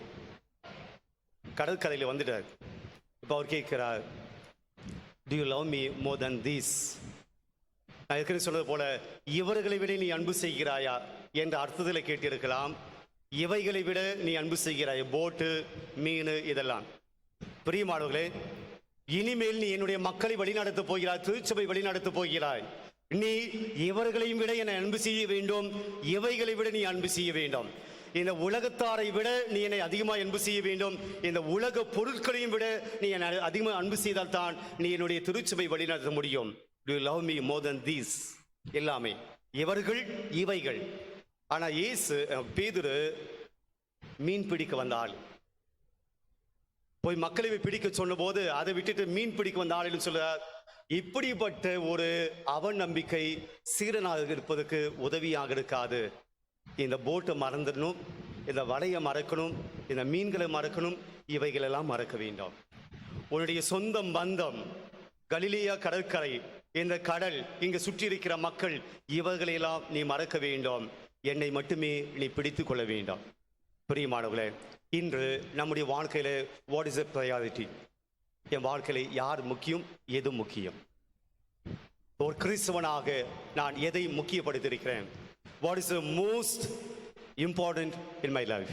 கடற்கரையில் வந்துட்டார். இப்போ அவர் கேட்கிறார், do you love me more than this? நான் ஏற்கனவே சொன்னது போல, இவர்களை விட நீ அன்பு செய்கிறாயா என்ற அர்த்தத்தில் கேட்டிருக்கலாம். இவைகளை விட நீ அன்பு செய்கிறாய், போட்டு மீன் இதெல்லாம். பிரியமானவர்களே, இனிமேல் நீ என்னுடைய மக்களை வழிநடத்த போகிறாய், திருச்சபை வழிநடத்த போகிறாய். நீ இவர்களையும் விட என்னை அன்பு செய்ய வேண்டும், இவைகளை விட நீ அன்பு செய்ய வேண்டும். இந்த உலகத்தாரை விட நீ என்னை அதிகமாக அன்பு செய்ய வேண்டும். இந்த உலக பொருட்களையும் விட நீ என்னை அதிகமாக அன்பு செய்தால் தான் நீ என்னுடைய திருச்சபை வழிநடத்த முடியும். Do you love me more than these? எல்லாமே இவர்கள் இவைகள். ஆனா இயேசு, பேதுரு மீன் பிடிக்க வந்தாள், போய் மக்களை பிடிக்க சொன்ன போது அதை விட்டுட்டு மீன் பிடிக்க வந்த ஆளுன்னு சொல்றார். இப்படிப்பட்ட ஒரு அவநம்பிக்கை சீடனாக இருப்பதற்கு உதவியாக இருக்காது. இந்த போட்டை மறந்துடணும், இந்த வலையை மறக்கணும், இந்த மீன்களை மறக்கணும், இவைகளெல்லாம் மறக்க வேண்டும். உன்னுடைய சொந்த பந்தம், கலிலேயா கடற்கரை, இந்த கடல், இங்கு சுற்றி இருக்கிற மக்கள், இவர்களெல்லாம் நீ மறக்க வேண்டும். என்னை மட்டுமே நீ பிடித்து கொள்ள வேண்டும். பிரியமானவர்களே, இன்று நம்முடைய வாழ்க்கையில வாட் இஸ் எ ப்ரையாரிட்டி? என் வாழ்க்கையில யார் முக்கியம், எது முக்கியம்? ஒரு கிறிஸ்தவனாக நான் எதை முக்கியப்படுத்தியிருக்கிறேன்? What is the most important in my life?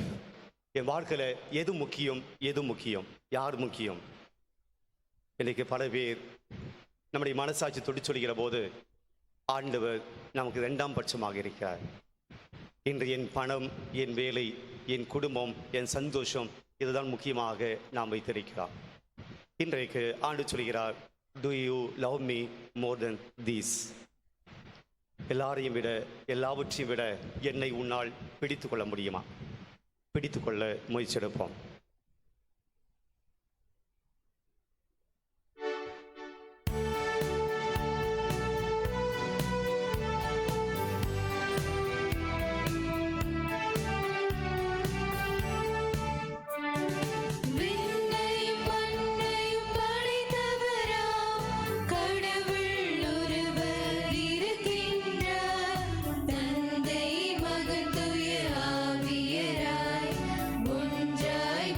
என் வாழ்க்கையில எது முக்கியம், எது முக்கியம், யார் முக்கியம்? இன்னைக்கு பல பேர் நம்முடைய மனசாட்சி தொட்டு சொல்கிற போது ஆண்டவர் நமக்கு இரண்டாம் பட்சமாக இருக்கிறார். இன்று என் பணம், என் வேலை, என் குடும்பம், என் சந்தோஷம், இதுதான் முக்கியமாக நாம் வைத்திருக்கிறோம். இன்றைக்கு ஆண்டு சொல்கிறார், do you love me more than these? எல்லாரையும் விட, எல்லாவற்றையும் விட என்னை உன்னால் பிடித்து கொள்ள முடியுமா? பிடித்து கொள்ள முயற்சி எடுப்போம். தந்தை மகன் தூய ஆவியராய் ஒன்றாய்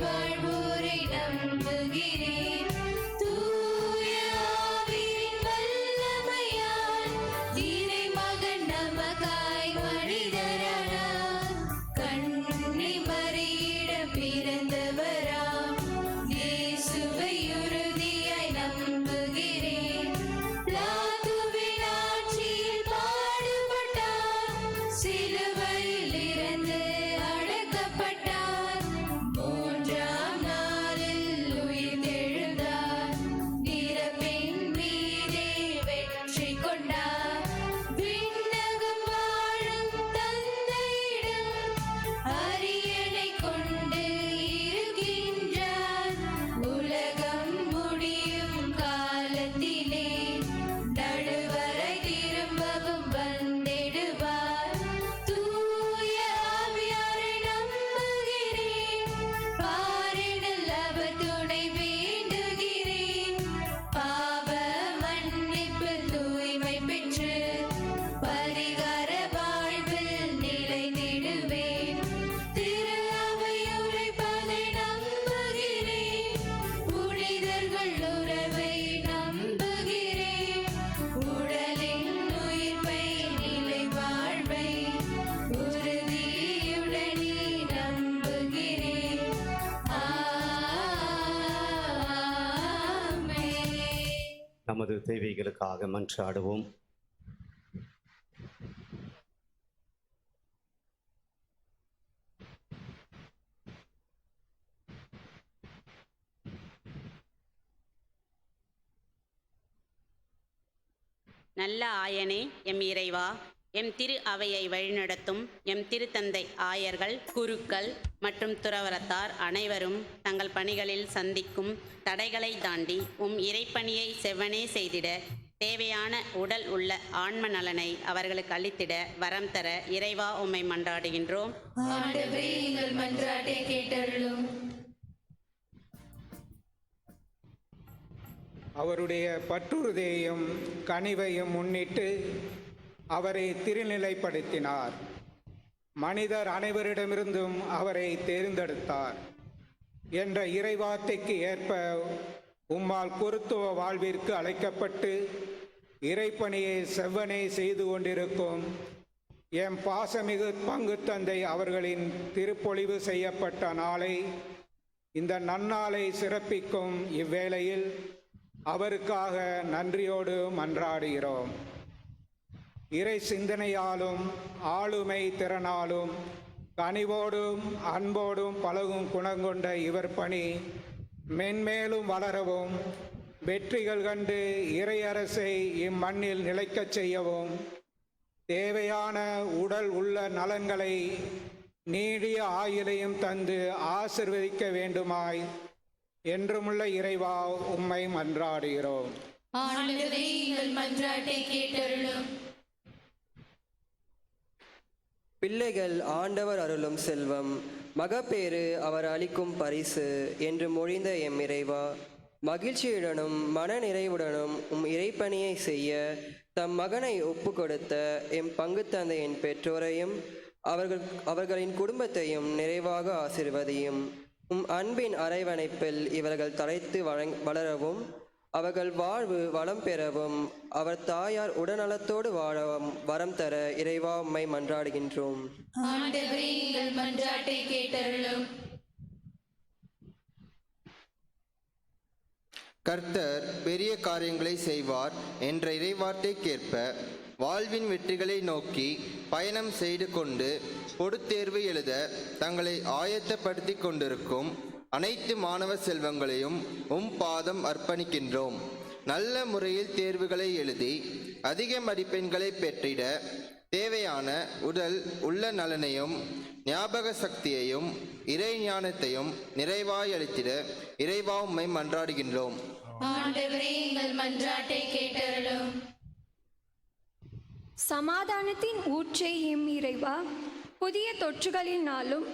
நமது தேவைகளுக்காக மன்றாடுவோம். நல்ல ஆயனே, எம் இறைவா, எம் திரு அவையை வழிநடத்தும் எம் திருத்தந்தை ஆயர்கள், குருக்கள் மற்றும் துறவரத்தார் அனைவரும் தங்கள் பணிகளில் சந்திக்கும் தடைகளை தாண்டி இறைப்பணியை செவ்வனே செய்திட தேவையான உடல் உள்ள ஆன்ம நலனை அவர்களுக்கு அளித்திட வரம் தர இறைவா உம்மை மன்றாடுகின்றோம். ஆண்டவரே, எங்கள் மன்றாட்டை கேட்டருளும். அவருடைய பற்றுறுதியையும் கனிவையும் முன்னிட்டு அவரை திருநிலைப்படுத்தினார். மனிதர் அனைவரிடமிருந்தும் அவரை தேர்ந்தெடுத்தார் என்ற இறைவார்த்தைக்கு ஏற்ப உம்மால் குருத்துவ வாழ்விற்கு அழைக்கப்பட்டு இறைப்பணியை செவ்வனே செய்து கொண்டிருக்கும் எம் பாசமிகு பங்கு தந்தை அவர்களின் திருப்பொழிவு செய்யப்பட்ட நாளை, இந்த நன்னாளை சிறப்பிக்கும் இவ்வேளையில் அவருக்காக நன்றியோடு மன்றாடுகிறோம். இறை சிந்தனையாலும் ஆளுமை திறனாலும் கனிவோடும் அன்போடும் பழகும் குணங்கொண்ட இவர் பணி மென்மேலும் வளரவும், வெற்றிகள் கண்டு இறையரசை இம்மண்ணில் நிலைக்கச் செய்யவும், தேவையான உடல் உள்ள நலன்களை நீடிய ஆயுளையும் தந்து ஆசிர்வதிக்க வேண்டுமாய் என்றுமுள்ள இறைவா உம்மை மன்றாடுகிறோம். ஆண்டவரே, எங்கள் மன்றாட்டை கேட்டருளும். பிள்ளைகள் ஆண்டவர் அருளும் செல்வம், மகப்பேறு அவர் அளிக்கும் பரிசு என்று மொழிந்த எம் இறைவா, மகிழ்ச்சியுடனும் மன நிறைவுடனும் இறைப்பணியை செய்ய தம் மகனை ஒப்பு கொடுத்த எம் பங்கு தந்தையின் பெற்றோரையும் அவர்களின் குடும்பத்தையும் நிறைவாக ஆசிர்வதியும். அன்பின் அரவணைப்பில் இவர்கள் தலைத்து வளரவும், அவர்கள் வாழ்வு வளம் பெறவும், அவர் தாயார் உடல்நலத்தோடு வாழவும் வரம் தர இறைவா உம்மை மன்றாடுகின்றோம். ஆண்டவரே, எங்கள் மன்றாட்டை கேட்டருளும். கர்த்தர் பெரிய காரியங்களை செய்வார் என்ற இறைவார்த்தைக்கேற்ப வாழ்வின் வெற்றிகளை நோக்கி பயணம் செய்து கொண்டு பொதுத்தேர்வு எழுத தங்களை ஆயத்தப்படுத்தி கொண்டிருக்கும் அனைத்து மாணவ செல்வங்களையும் பாதம் அர்ப்பணிக்கின்றோம். நல்ல முறையில் தேர்வுகளை எழுதி அதிக மதிப்பெண்களை பெற்றிட தேவையான உடல் உள்ள நலனையும் ஞாபக சக்தியையும் இறை ஞானத்தையும் நிறைவாய் அளித்திட இறைவா உம்மை மன்றாடுகின்றோம். ஆண்டவரே, எங்கள் மன்றாட்டை கேட்டருளும். சமாதானத்தின் ஊற்றே எம் இறைவா, புதிய தொற்றுகளினாலும்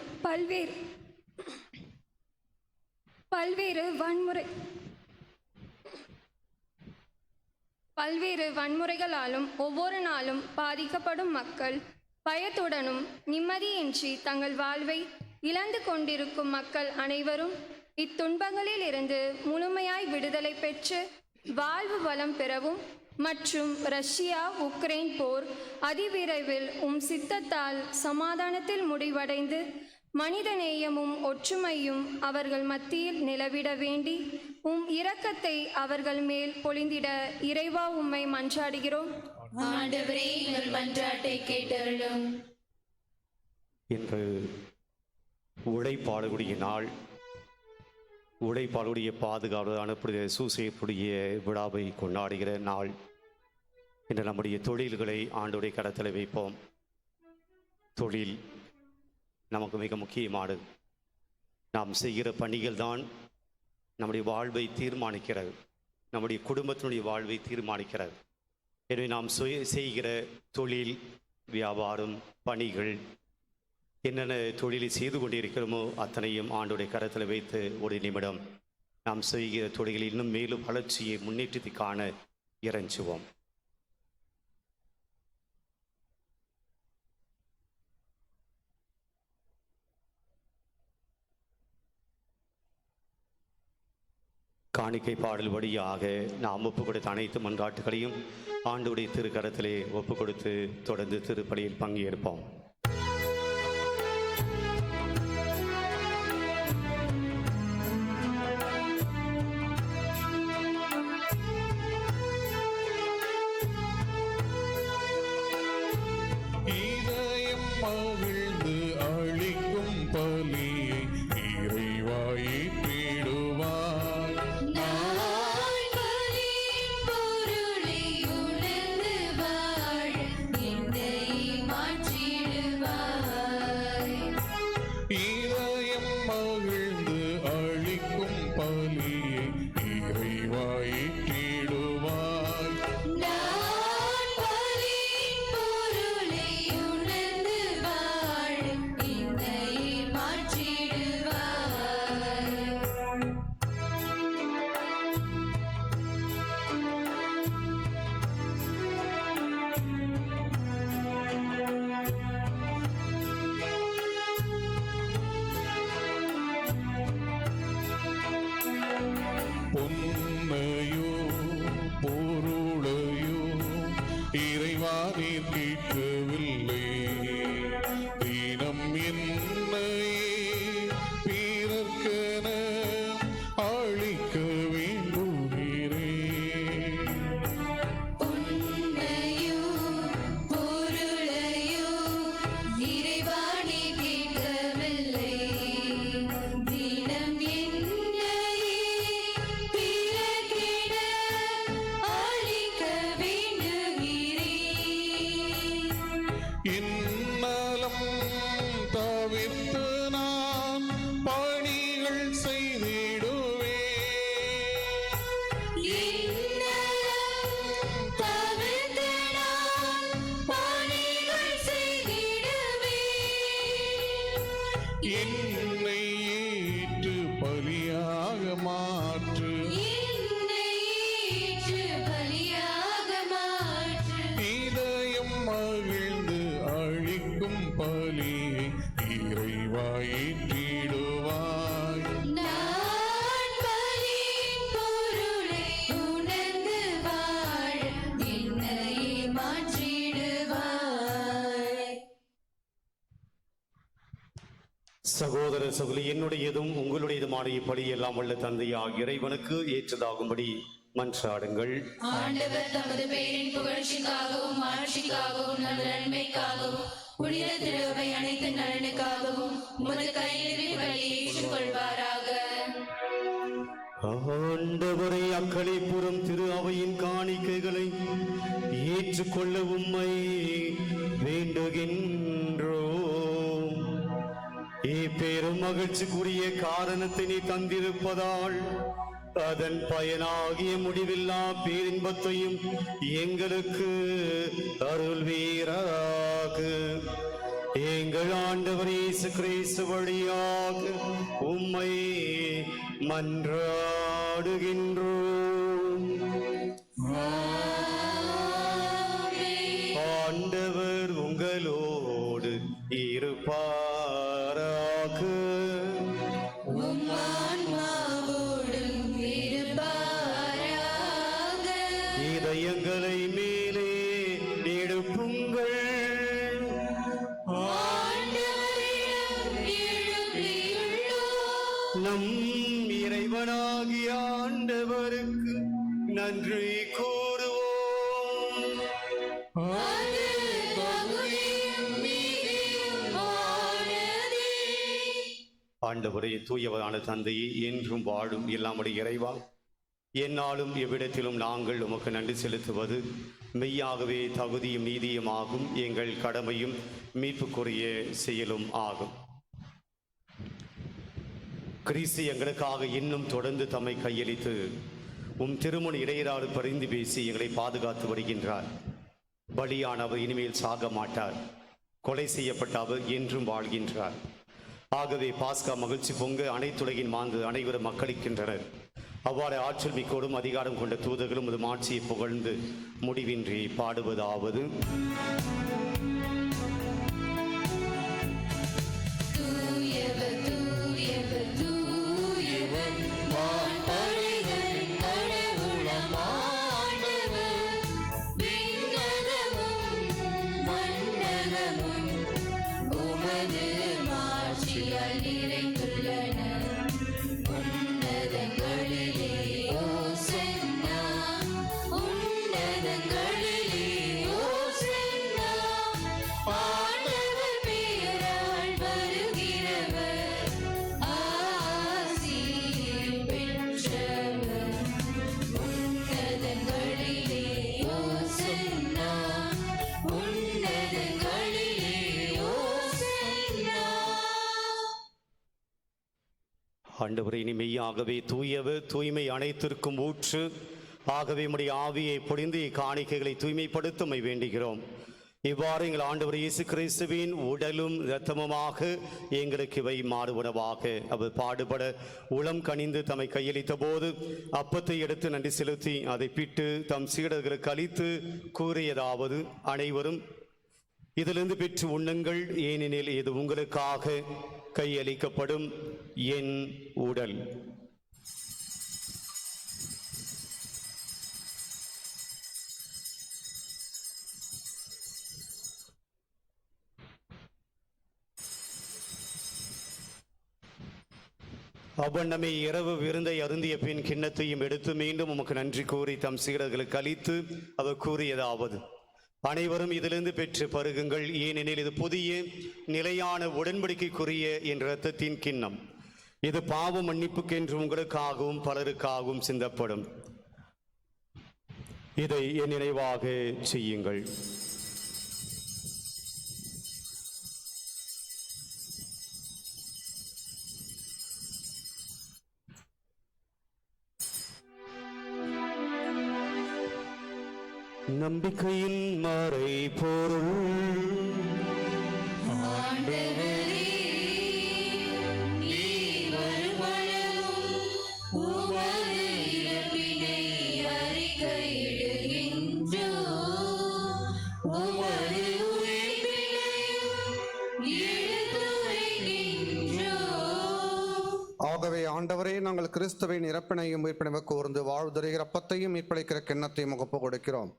பல்வேறு வன்முறைகளாலும் ஒவ்வொரு நாளும் பாதிக்கப்படும் மக்கள், பயத்துடனும் நிம்மதியின்றி தங்கள் வாழ்வை இழந்து கொண்டிருக்கும் மக்கள் அனைவரும் இத்துன்பங்களில் இருந்து முழுமையாய் விடுதலை பெற்று வாழ்வு வளம் பெறவும் மற்றும் ரஷ்யா உக்ரைன் போர் அதிவிரைவில் சித்தத்தால் சமாதானத்தில் முடிவடைந்து மனித நேயமும் ஒற்றுமையும் அவர்கள் மத்தியில் நிலவிட வேண்டி இரக்கத்தை அவர்கள் மேல் பொழிந்திட இறைவா உம்மை மன்றாடுகிறோம். ஆண்டவரே, எங்கள் மன்றாட்டை கேட்டருளும். இன்று உழைப்பாளர்களுடைய நாள், உழைப்பாளருடைய பாதுகாப்பு சூசைப்புடைய விழாவை கொண்டாடுகிற நாள். இன்று நம்முடைய தொழில்களை ஆண்டோடைய கரத்தில் வைப்போம். தொழில் நமக்கு மிக முக்கியமானது. நாம் செய்கிற பணிகள் தான் நம்முடைய வாழ்வை தீர்மானிக்கிறது, நம்முடைய குடும்பத்தினுடைய வாழ்வை தீர்மானிக்கிறது. எனவே நாம் செய்கிற தொழில், வியாபாரம், பணிகள், என்னென்ன தொழிலை செய்து கொண்டிருக்கிறோமோ அத்தனையும் ஆண்டோடைய கரத்தில் வைத்து ஒரு நிமிடம் நாம் செய்கிற தொழிலில் இன்னும் மேலும் வளர்ச்சியை முன்னேற்றத்தை காண இறைஞ்சுவோம். காணிக்கை பாடல் வழியாக நாம் ஒப்பு கொடுத்த அனைத்து மன்றாட்டுகளையும் ஆண்டோடைய திருக்கரத்திலே ஒப்பு கொடுத்து தொடர்ந்து திருப்பலியில் பங்கேற்போம். என்னை ஏற்று பலியாக மாற்று. என்னை ஏற்று பலியாக மாற்று. இதயம் மகிழ்ந்து அழிக்கும் பலியை இறைவா ஏற்றிடுவாய். நான் பலியின் பொருளை உணர்ந்து வாழ என்னையே மாற்றிடுவாய். சகோதர சகோதரி, என்னுடையதும் உங்களுடையதுமான இப்படி எல்லாம் உள்ள தந்தையாக இறைவனுக்கு ஏற்றதாகும்படி மன்றாடுங்கள். ஆண்டவர் தமது பெயரின் புகழ்ச்சிக்காகவும் ஆட்சிக்காகவும் நம் நன்மைக்காகவும் புனித திருவை அனைத்து நலனுக்காகவும் உமது கையில் பலியை ஏற்றுக்கொள்வாராக. ஆண்டவரை அக்களிப்புறம் திரு அவையின் காணிக்கைகளை ஏற்றுக்கொள்ள உம்மை வேண்டுகின்றோம். பெரும் மகிழ்ச்சிக்குரிய காரணத்தை நீ தந்திருப்பதால் அதன் பயனாகிய முடிவில்லா பேரின்பத்தையும் எங்களுக்கு அருள்வீராக. எங்கள் ஆண்டவர் இயேசு கிறிஸ்து வழியாக உம்மை மன்றாடுகின்றோம். ஆண்டவர் உங்களோடு இருப்பாராக. இதயங்களை மேலே எடுப்புங்கள். நம் இறைவனாகிய ஆண்டவருக்கு நன்றி கூறுவோம். ஆண்டவரே, தூயவரான தந்தையே, என்றும் வாழும் எல்லாமுடைய இறைவா, எந்நாளும் எவ்விடத்திலும் நாங்கள் உமக்கு நன்றி செலுத்துவது மெய்யாகவே தகுதியும் நீதியும் ஆகும். எங்கள் கடமையும் மீட்புக்குரிய செயலும் ஆகும். கிறிஸ்து எங்களுக்காக இன்னும் தொடர்ந்து தம்மை கையளித்து திருமண இடையராறு பரிந்து பேசி எங்களை பாதுகாத்து வருகின்றார். பலியானவர் இனிமேல் சாக மாட்டார். கொலை செய்யப்பட்ட அவர் என்றும் வாழ்கின்றார். ஆகவே பாஸ்கா மகிழ்ச்சி பொங்க அனைத்துலகின் மாந்து அனைவரும் மக்களிக்கின்றனர். அவ்வாறு ஆற்றல் மிக்கோடும் அதிகாரம் கொண்ட தூதர்களும் அது ஆட்சியை புகழ்ந்து முடிவின்றி பாடுவதாவது: ஆண்டவரே, இனி மெய்யாகவே தூயவர், தூய்மை அனைத்திற்கும் ஊற்று. ஆகவே உம்முடைய ஆவியை பொழிந்து காணிக்கைகளை தூய்மைப்படுத்த உம்மை வேண்டுகிறோம். இவ்வாறு எங்கள் ஆண்டவர் இயேசு கிறிஸ்துவின் உடலும் இரத்தமுமாக எங்களுக்கு இவை மாறுவனவாக. அவர் பாடுபட உளம் கனிந்து தம்மை கையளித்த போது அப்பத்தை எடுத்து நன்றி செலுத்தி அதை பிட்டு தம் சீடர்களுக்கு அளித்து கூறியதாவது: அனைவரும் இதிலிருந்து பெற்று உண்ணுங்கள், ஏனெனில் இது உங்களுக்காக கையளிக்கப்படும் என் உடல். அவ்வண்ணமே இரவு விருந்தை அருந்திய பின் கிண்ணத்தையும் எடுத்து மீண்டும் உமக்கு நன்றி கூறி தம் சீடர்களுக்கு அளித்து அவர் கூறியதாவது: அனைவரும் இதிலிருந்து பெற்று பருகுங்கள், ஏனெனில் இது புதிய நிலையான உடன்படிக்கைக்குரிய என் இரத்தத்தின் கிண்ணம். இது பாவ மன்னிப்புக்கென்று உங்களுக்காகவும் பலருக்காகவும் சிந்தப்படும். இதை என் நினைவாக செய்யுங்கள். நம்பிக்கையின் மறை பொருள் ஆண்டவரே, ஆண்டவரே, நாங்கள் கிறிஸ்துவின் இறப்பினையும் உயிர்ப்பினையும் கூர்ந்து வாழ்வுதருகிற அப்பத்தையும் மீட்பளிக்கிற கிண்ணத்தையும் ஒப்பு கொடுக்கிறோம்.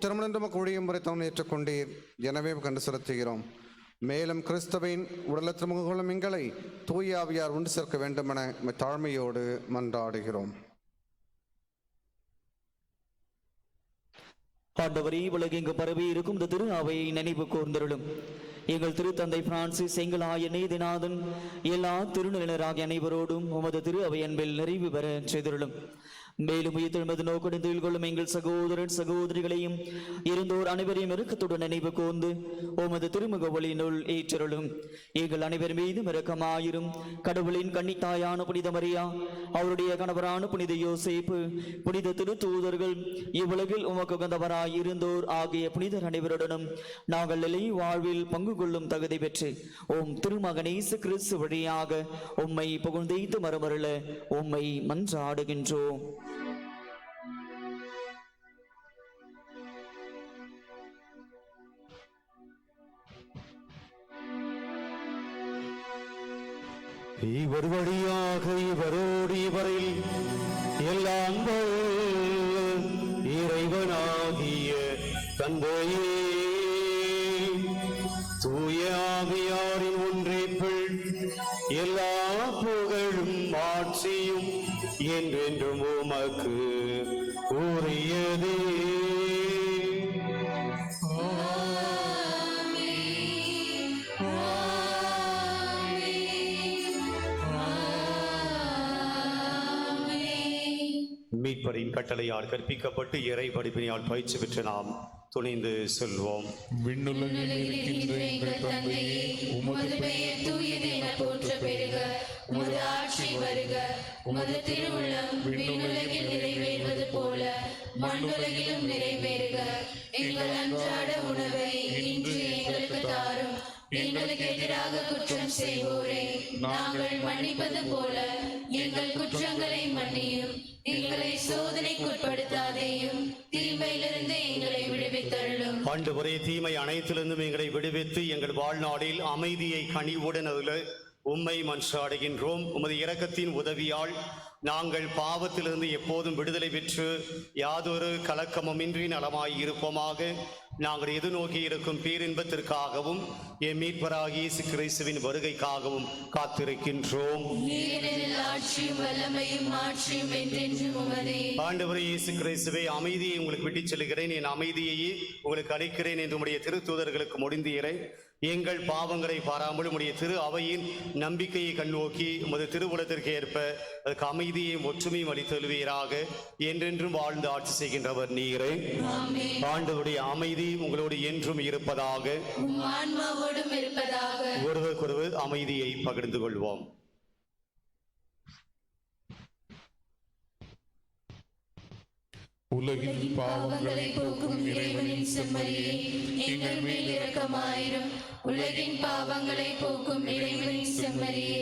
திருமணம் நமக்கு ஒழியும் முறை தவணை ஏற்றுக்கொண்டீர், எனவே கண்டு செலுத்துகிறோம். மேலும் கிறிஸ்துவின் உடலத்திற்கும் எங்களை தூய ஆவியார் உண்டு சேர்க்க வேண்டுமென தாழ்மையோடு மன்றாடுகிறோம். ஆண்டவரே, உலகெங்கு பரவி இருக்கும் இந்த திரு அவையை நினைவு கூர்ந்தருளும். எங்கள் திருத்தந்தை பிரான்சிஸ், எங்கள் ஆய நீதிநாதன், எல்லா திருநிலையினராகிய அனைவரோடும் உமது திரு அவை அன்பில் நிறைவு பெற செய்தருளும். மேலும் உயிர்த்தெழுமது நோக்குடன் தொழில் கொள்ளும் எங்கள் சகோதரன் சகோதரிகளையும் இருந்தோர் அனைவரையும் இறுக்கத்துடன் நினைவு கூர்ந்து உமது திருமுக ஒளியினுள் ஏற்றருளும். எங்கள் அனைவர் மீதும் இரக்கமாயிரும். கடவுளின் கன்னித்தாயான புனித மரியா, அவருடைய கணவரான புனித யோசேப்பு, புனித திருத்தூதர்கள், இவ்வுலகில் உமக்கு உகந்தவராய் இருந்தோர் ஆகிய புனிதர் அனைவருடனும் நாங்கள் நிலை வாழ்வில் பங்கு கொள்ளும் தகுதி பெற்று திருமகன் இயேசு கிறிஸ்து வழியாக உம்மை புகழ்ந்தேத்து மறுமருள உம்மை மன்றாடுகின்றோம். இவர் வழியாக இவரோடு இவரில் எல்லாம் இறைவனாகிய தந்தையே, தூய ஆவியாரின் ஒன்றிப்பில் எல்லா புகழும் ஆட்சியும் என்றென்றும் உமக்கு உரியதே. மீட்பரின் கட்டளையால் கற்பிக்கப்பட்டு இறை படிப்பினையால் பயிற்சி பெற்று நாம் துணிந்து செல்வோம். விண்ணுலகில் இருக்கின்ற எங்கள் தந்தையே, உமது பெயர் தூயது என போற்ற பெறுக. உமது ஆட்சி வருக. உமது திருவுள்ளம் விண்ணுலகில் நிறைவேறுவது போல மண்ணுலகிலும் நிறைவேறுக. எங்கள் அன்றாட உணவை இன்று எங்களுக்கு தாரும். எங்களுக்கு எதிராக குற்றம் செய்வோரை நாங்கள் மன்னிப்பது போல எங்கள் குற்றங்களை மன்னியும். எங்களை சோதனைக்குட்படுத்தாதேயும், தீமையிலிருந்து எங்களை விடுவித்தருளும். ஆண்டவரே, தீமை அனைத்திலிருந்தும் எங்களை விடுவித்து எங்கள் வாழ்நாளில் அமைதியை கனிவுடன் அருள உம்மை மன்றாடுகின்றோம். உமது இரக்கத்தின் உதவியால் நாங்கள் பாவத்திலிருந்து எப்போதும் விடுதலை பெற்று யாதொரு கலக்கமுமின்றி நலமாய் இருப்போமாக. நாங்கள் எதிர்நோக்கி இருக்கும் பேரின்பத்திற்காகவும் என் மீட்பராகிய இயேசு கிறிஸ்துவின் வருகைக்காகவும் காத்திருக்கின்றோம். ஆண்டவரே இயேசு கிறிஸ்துவே, அமைதியை உங்களுக்கு விட்டுச் செல்கிறேன், என் அமைதியையே உங்களுக்கு அளிக்கிறேன் என்று உம்முடைய திருத்தூதர்களுக்கு முடிந்தீரே. எங்கள் பாவங்களை பாராமல் உம்முடைய திரு அவையின் நம்பிக்கையை கண்ணோக்கி உமது திருவுலத்திற்கு ஏற்ப அதுக்கு அமைதியையும் ஒற்றுமையும் அளித்தல்வீராக. என்றென்றும் வாழ்ந்து ஆட்சி செய்கின்றவர் நீரே. ஆண்டவருடைய அமைதி உங்களோடு என்றும் இருப்பதாக. ஒருவருக்கொருவர் அமைதியை பகிர்ந்து கொள்வோம். உலகின் பாவங்களை போக்கும் இறைவனின் செம்மறியே, எங்கள் மேல் இரக்கமாயிரும். உலகின் பாவங்களை போக்கும் இறைவனின் செம்மறியே,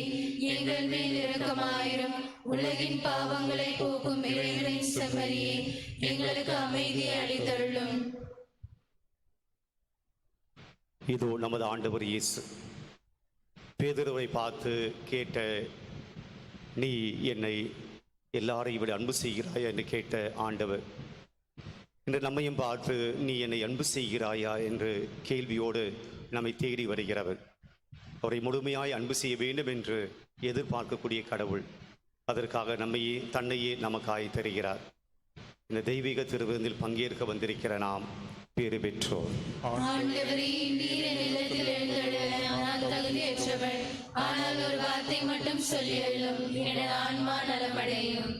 எங்கள் மேல் இரக்கமாயிரும். உலகின் பாவங்களை போக்கும் இறைவனின் செம்மறியே, எங்களுக்கு அமைதியை அளித்தருளும். இதோ நமது ஆண்டவர் இயேசு பேதுருவை பார்த்து கேட்ட, நீ என்னை எல்லாரையும் விட அன்பு செய்கிறாயா என்று கேட்ட ஆண்டவர் இன்று நம்மையும் பார்த்து, நீ என்னை அன்பு செய்கிறாயா என்று கேள்வியோடு நம்மை தேடி வருகிறவர். அவரை முழுமையாய் அன்பு செய்ய வேண்டும் என்று எதிர்பார்க்கக்கூடிய கடவுள் அதற்காக தன்னையே நமக்காய் தருகிறார். இந்த தெய்வீக திருவிருந்தில் பங்கேற்க வந்திருக்கிற நாம் பேறு பெற்றோர். ஆனால் ஒரு வார்த்தை மட்டும் சொல்லியல்லும் எனது ஆன்மா நலமடையும்.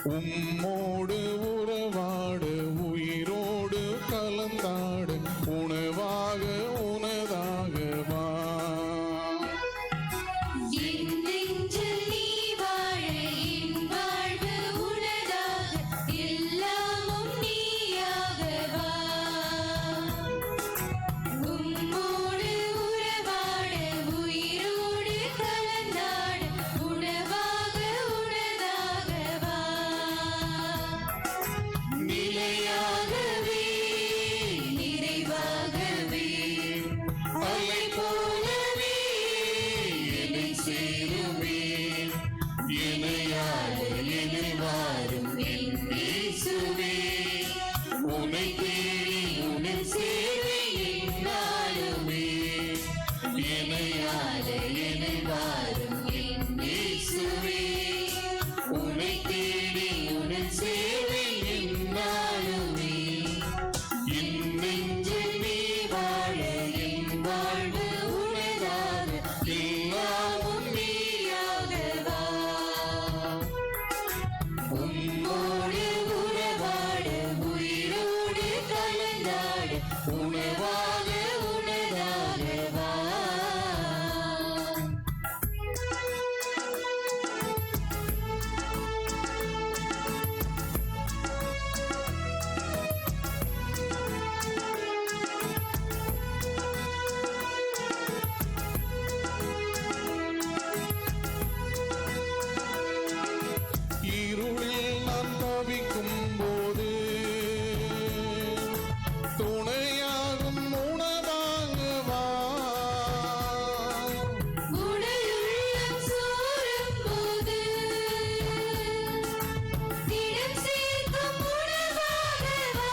உம்மோடு உறவாடு உயிரோடு கலந்தாடு உணவாக உனதாக வா. என் நெஞ்சில் நீ வாழ என் வாழ்வு உனதாக எல்லாமும் நீயாக வா. உம்மோடு உறவாட உயிரோடு கலந்தாட உணவாக உனதாக வா. நிலையாகவே நிறைவாகவே அலை போலவே என்னை சேருமே. இணையாக இணைவாரும் என் இயேசுவே. உன்னை தேடி உன்னில் சேவை என்னாலுமே. இணையாக இணைவாரும் என் இயேசுவே. உன்னை தேடி உன்னில் சேவை என்னாலுமே. என் நெஞ்சில் நீ வாழ என் வாழ்வு உனதாக எல்லாமும் நீயாக வா. உம்மோடு உறவாட உயிரோடு கலந்தாட உணவாக உனதாக வா. இருளில் நான் தவிக்கும் போது துணையாகும் உனதாக வா. உடலுள்ளம் சோரும் போது திடம் சேர்க்கும் உணவாக வா.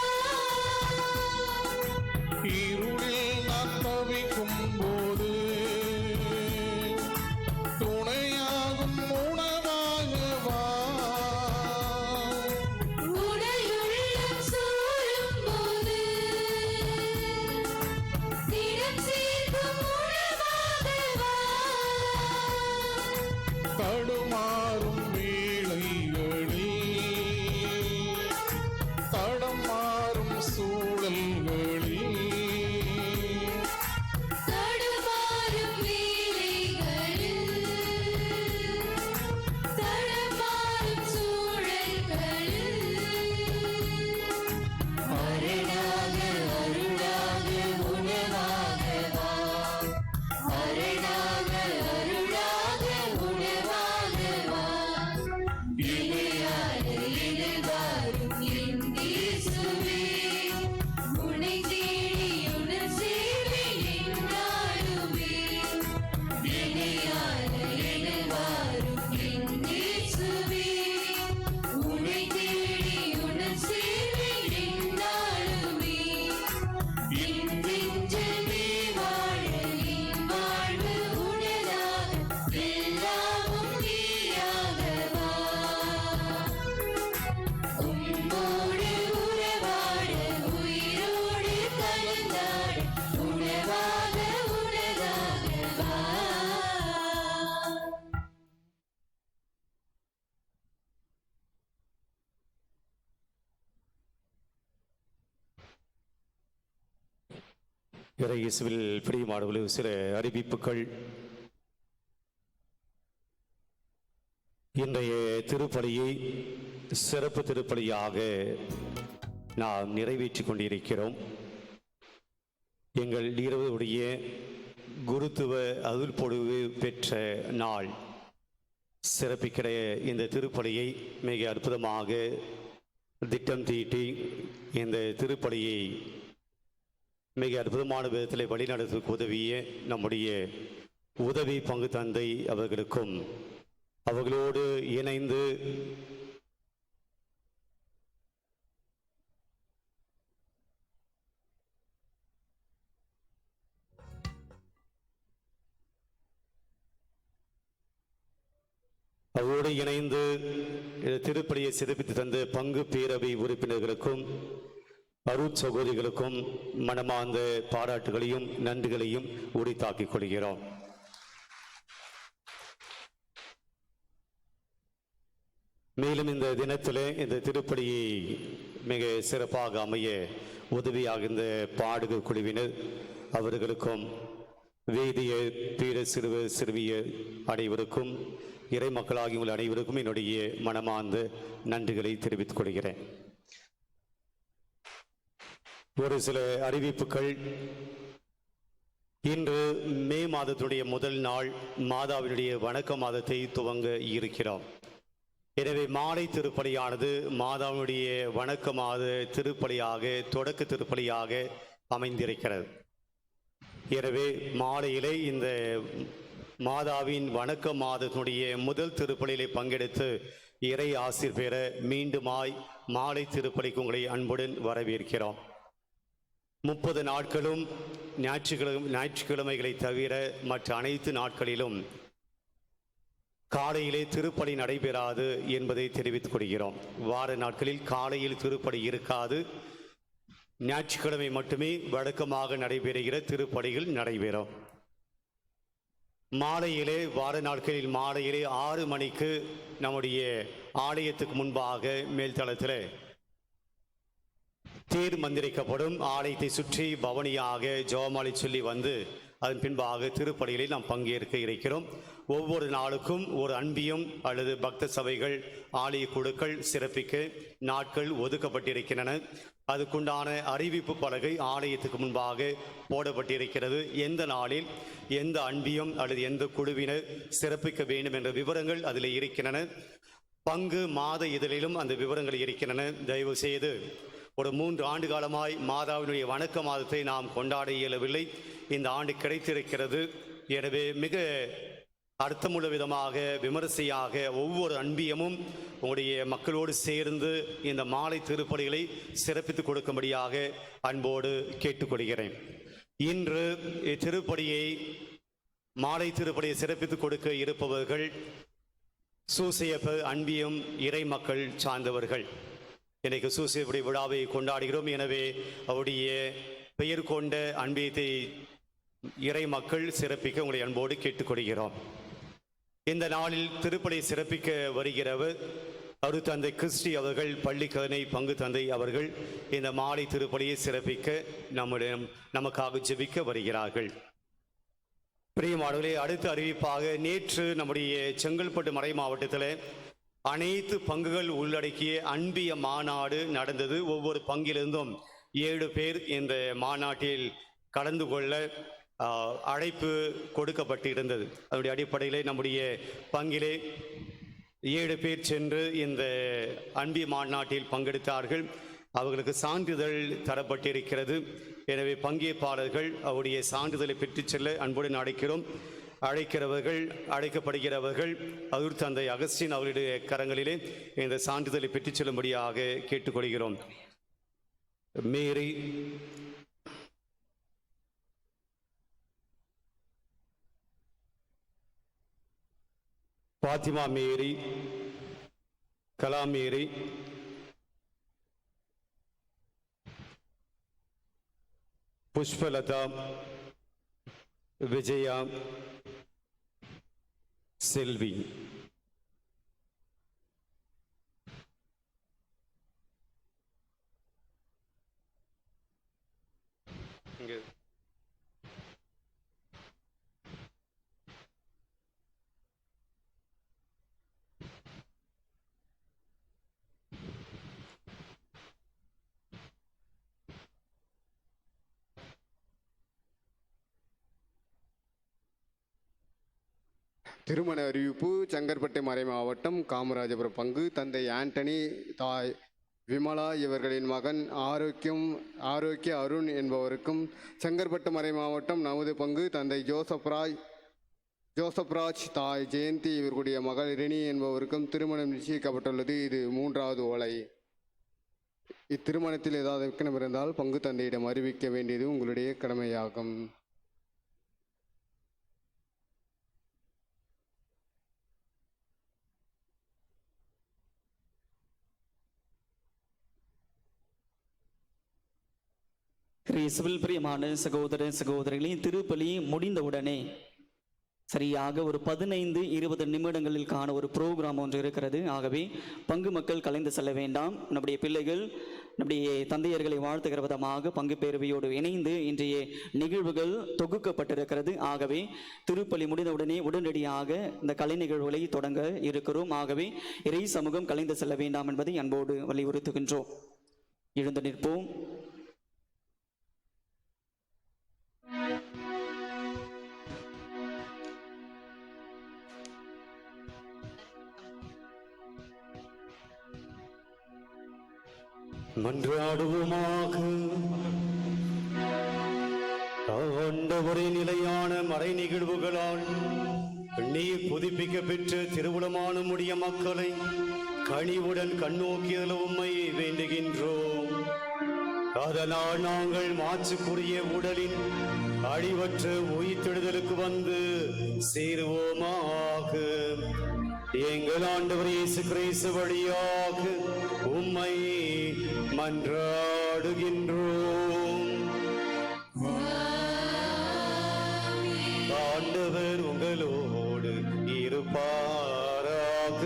இருளில் நான் தவிக்கும் போது துணையாகும் உனதாக வா. உடலுள்ளம் சோரும் போது திடம் சேர்க்கும் உணவாக வா. தடுமாறும் வேளைகளில் தடம் மாறும் சூழல்களில் தடுமாறும் வேளைகளில் தடமாறும் சூழல்களில் அரணாக அருளாக உணவாக வா. அரணாக அருளாக உணவாக வா. இணையாக இணைவாரும் என் இயேசுவே. உன்னை தேடி உன்னில் சேவை என்னாலுமே. இணையாக இணைவாரும் என் இயேசுவே. உன்னை தேடி உன்னில் சேவை என்னாலுமே. என் நெஞ்சில் நீ வாழ என் வாழ்வு உனதாக எல்லாமும் நீயாக வா. உம்மோடு உறவாட உயிரோடு கலந்தாட உணவாக உனதாக வா. இயேசுவில் பிரியமானவர்களே, சில அறிவிப்புகள். இன்றைய திருப்பலியை சிறப்பு திருப்பலியாக நாம் நிறைவேற்றிக் கொண்டிருக்கிறோம். எங்கள் இருவருடைய குருத்துவ அருள்பொழிவு பெற்ற நாள் சிறப்பிக்கிற இந்த திருப்பலியை மிக அற்புதமாக திட்டம் தீட்டி இந்த திருப்பலியை மிக அற்புதமான விதத்தில் வழிநடத்துவதற்கு உதவிய நம்முடைய உதவி பங்கு தந்தை அவர்களுக்கும் அவர்களோடு இணைந்து திருப்பலியை சிறப்பித்து தந்த பங்கு பேரவை உறுப்பினர்களுக்கும் அருட்சகோதரிகளுக்கும் மனமார்ந்த பாராட்டுகளையும் நன்றிகளையும் உரித்தாக்கிக் கொள்கிறோம். மேலும் இந்த தினத்தில் இந்த திருப்பலியை மிக சிறப்பாக அமைய உதவியாக இந்த பாடுகர் குழுவினர் அவர்களுக்கும் வேதிய பீட சிறுவர் சிறுமியர் அனைவருக்கும் இறை மக்களாகி உங்கள் அனைவருக்கும் என்னுடைய மனமார்ந்த நன்றிகளை தெரிவித்துக் கொள்கிறேன். ஒரு சில அறிவிப்புகள். இன்று மே மாதத்துடைய முதல் நாள் மாதாவினுடைய வணக்க மாதத்தை துவங்க இருக்கிறோம். எனவே மாலை திருப்பலியானது மாதாவினுடைய வணக்க மாத திருப்பலியாக தொடக்க திருப்பலியாக அமைந்திருக்கிறது. எனவே மாலையிலே இந்த மாதாவின் வணக்க மாதத்தினுடைய முதல் திருப்பலியிலே பங்கெடுத்து இறை ஆசீர் பெற மீண்டுமாய் மாலை திருப்பலிக்கு உங்களை அன்புடன் வரவேற்கிறோம். 30 நாட்களும் ஞாயிற்றுக்கிழமைகளை தவிர மற்ற அனைத்து நாட்களிலும் காலையிலே திருப்பலி நடைபெறாது என்பதை தெரிவித்துக் கொள்கிறோம். வார நாட்களில் காலையில் திருப்பலி இருக்காது. ஞாயிற்றுக்கிழமை மட்டுமே வழக்கமாக நடைபெறுகிற திருப்பலிகள் நடைபெறும். மாலையிலே வார நாட்களில் மாலையிலே 6 மணிக்கு நம்முடைய ஆலயத்துக்கு முன்பாக மேல்தளத்தில் தேர் மந்திரிக்கப்படும். ஆலயத்தை சுற்றி பவனியாக ஜெபமாலை சொல்லி வந்து அதன் பின்பாக திருப்பலியிலே நாம் பங்கேற்க இருக்கிறோம். ஒவ்வொரு நாளுக்கும் ஒரு அன்பியம் அல்லது பக்த சபைகள் ஆலய குழுக்கள் சிறப்பிக்க நாட்கள் ஒதுக்கப்பட்டிருக்கின்றன. அதுக்குண்டான அறிவிப்பு பலகை ஆலயத்துக்கு முன்பாக போடப்பட்டிருக்கிறது. எந்த நாளில் எந்த அன்பியம் அல்லது எந்த குழுவினர் சிறப்பிக்க வேண்டும் என்ற விவரங்கள் அதில் இருக்கின்றன. பங்கு மாத இதழிலும் அந்த விவரங்கள் இருக்கின்றன. தயவு செய்து ஒரு 3 ஆண்டு காலமாய் மாதாவினுடைய வணக்க மாதத்தை நாம் கொண்டாட இயலவில்லை. இந்த ஆண்டு கிடைத்திருக்கிறது. எனவே மிக அர்த்தமுள்ள விதமாக விமரிசையாக ஒவ்வொரு அன்பியமும் உங்களுடைய மக்களோடு சேர்ந்து இந்த மாலை திருப்பலிகளை சிறப்பித்து கொடுக்கும்படியாக அன்போடு கேட்டுக்கொள்கிறேன். இன்று திருப்பலியை மாலை திருப்பலியை சிறப்பித்து கொடுக்க இருப்பவர்கள் சூசையப்ப அன்பியம் இறை மக்கள் சார்ந்தவர்கள். இன்றைக்கு சூசையப்புடைய விழாவை கொண்டாடுகிறோம். எனவே அவருடைய பெயர் கொண்ட அன்பியத்தை இறை மக்கள் சிறப்பிக்க உங்களை அன்போடு கேட்டுக்கொள்கிறோம். இந்த நாளில் திருப்பலி சிறப்பிக்க வருகிறவர் அருட்தந்தை கிறிஸ்டி அவர்கள், பள்ளிக்கரணை பங்கு தந்தை அவர்கள் இந்த மாலை திருப்பலியை சிறப்பிக்க நமக்காக ஜெபிக்க வருகிறார்கள். பிரியமானவர்களே, அடுத்த அறிவிப்பாக நேற்று நம்முடைய செங்கல்பட்டு மறை மாவட்டத்தில் அனைத்து பங்குகள் உள்ளடக்கிய அன்பிய மாநாடு நடந்தது. ஒவ்வொரு பங்கிலிருந்தும் 7 பேர் இந்த மாநாட்டில் கலந்து கொள்ள அழைப்பு கொடுக்கப்பட்டிருந்தது. அதனுடைய அடிப்படையிலே நம்முடைய பங்கிலே 7 பேர் சென்று இந்த அன்பிய மாநாட்டில் பங்கெடுத்தார்கள். அவர்களுக்கு சான்றிதழ் தரப்பட்டிருக்கிறது. எனவே பங்கேற்பாளர்கள் அவருடைய சான்றிதழை பெற்றுச் செல்ல அன்புடன் அழைக்கப்படுகிறவர்கள் அருட்தந்தை அகஸ்டின் அவருடைய கரங்களிலே இந்த சான்றிதழை பெற்றுச் செல்லும்படியாக கேட்டுக்கொள்கிறோம். மேரி, பாத்திமா மேரி, கலா மேரி, புஷ்பலதா, விஜயா, செல்வி. திருமண அறிவிப்பு. செங்கற்பட்டு மறை மாவட்டம் காமராஜபுரம் பங்கு தந்தை ஆண்டனி, தாய் விமலா இவர்களின் மகன் ஆரோக்கிய அருண் என்பவருக்கும், செங்கற்பட்டு மறை மாவட்டம் நமது பங்கு தந்தை ஜோசப்ராஜ், தாய் ஜெயந்தி இவர்களுடைய மகள் ரினி என்பவருக்கும் திருமணம் நிச்சயிக்கப்பட்டுள்ளது. இது 3வது ஓலை. இத்திருமணத்தில் ஏதாவது விக்கனம் இருந்தால் பங்கு தந்தையிடம் அறிவிக்க வேண்டியது உங்களுடைய கடமையாகும். கிறிஸ்துவில் பிரியமான சகோதர சகோதரிகளின் திருப்பலி முடிந்தவுடனே சரியாக ஒரு 15-20 நிமிடங்களில் காண ஒரு ப்ரோக்ராம் ஒன்று இருக்கிறது. ஆகவே பங்கு மக்கள் கலைந்து செல்ல வேண்டாம். நம்முடைய பிள்ளைகள் நம்முடைய தந்தையர்களை வாழ்த்துகிற விதமாக பங்கு பேரவையோடு இணைந்து இன்றைய நிகழ்வுகள் தொகுக்கப்பட்டிருக்கிறது. ஆகவே திருப்பலி முடிந்தவுடனே உடனடியாக இந்த கலை நிகழ்வுகளை தொடங்க இருக்கிறோம். ஆகவே இறை சமூகம் கலைந்து செல்ல வேண்டாம் என்பதை அன்போடு வலியுறுத்துகின்றோம். எழுந்து நிற்போம். மன்றாடுவோமாக. ஆண்டவரே, நிலையான மறை நிகழ்வுகளால் நீர் புதுப்பிக்க பெற்ற திருவுளமான முடிய மக்களை கனிவுடன் கண்ணோக்கியல உம்மை வேண்டுகின்றோம். அதனால் நாங்கள் மாற்றுக்குரிய உடலின் அழிவற்ற உயிர்த்தெழுதலுக்கு வந்து சேருவோமாக. எங்கள் ஆண்டவர் இயேசு கிறிஸ்து வழியாக உம்மை மன்றாடுகின்றோம். ஆண்டவர் உங்களோடு இருப்பாராக.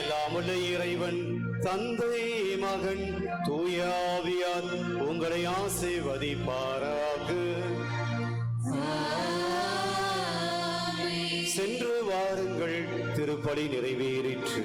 எல்லாமுள்ள இறைவன் தந்தை மகன் தூயாவியார் உங்களை ஆசீர்வதிப்பாராக. சென்று வாருங்கள், திருப்பலி நிறைவேறிற்று.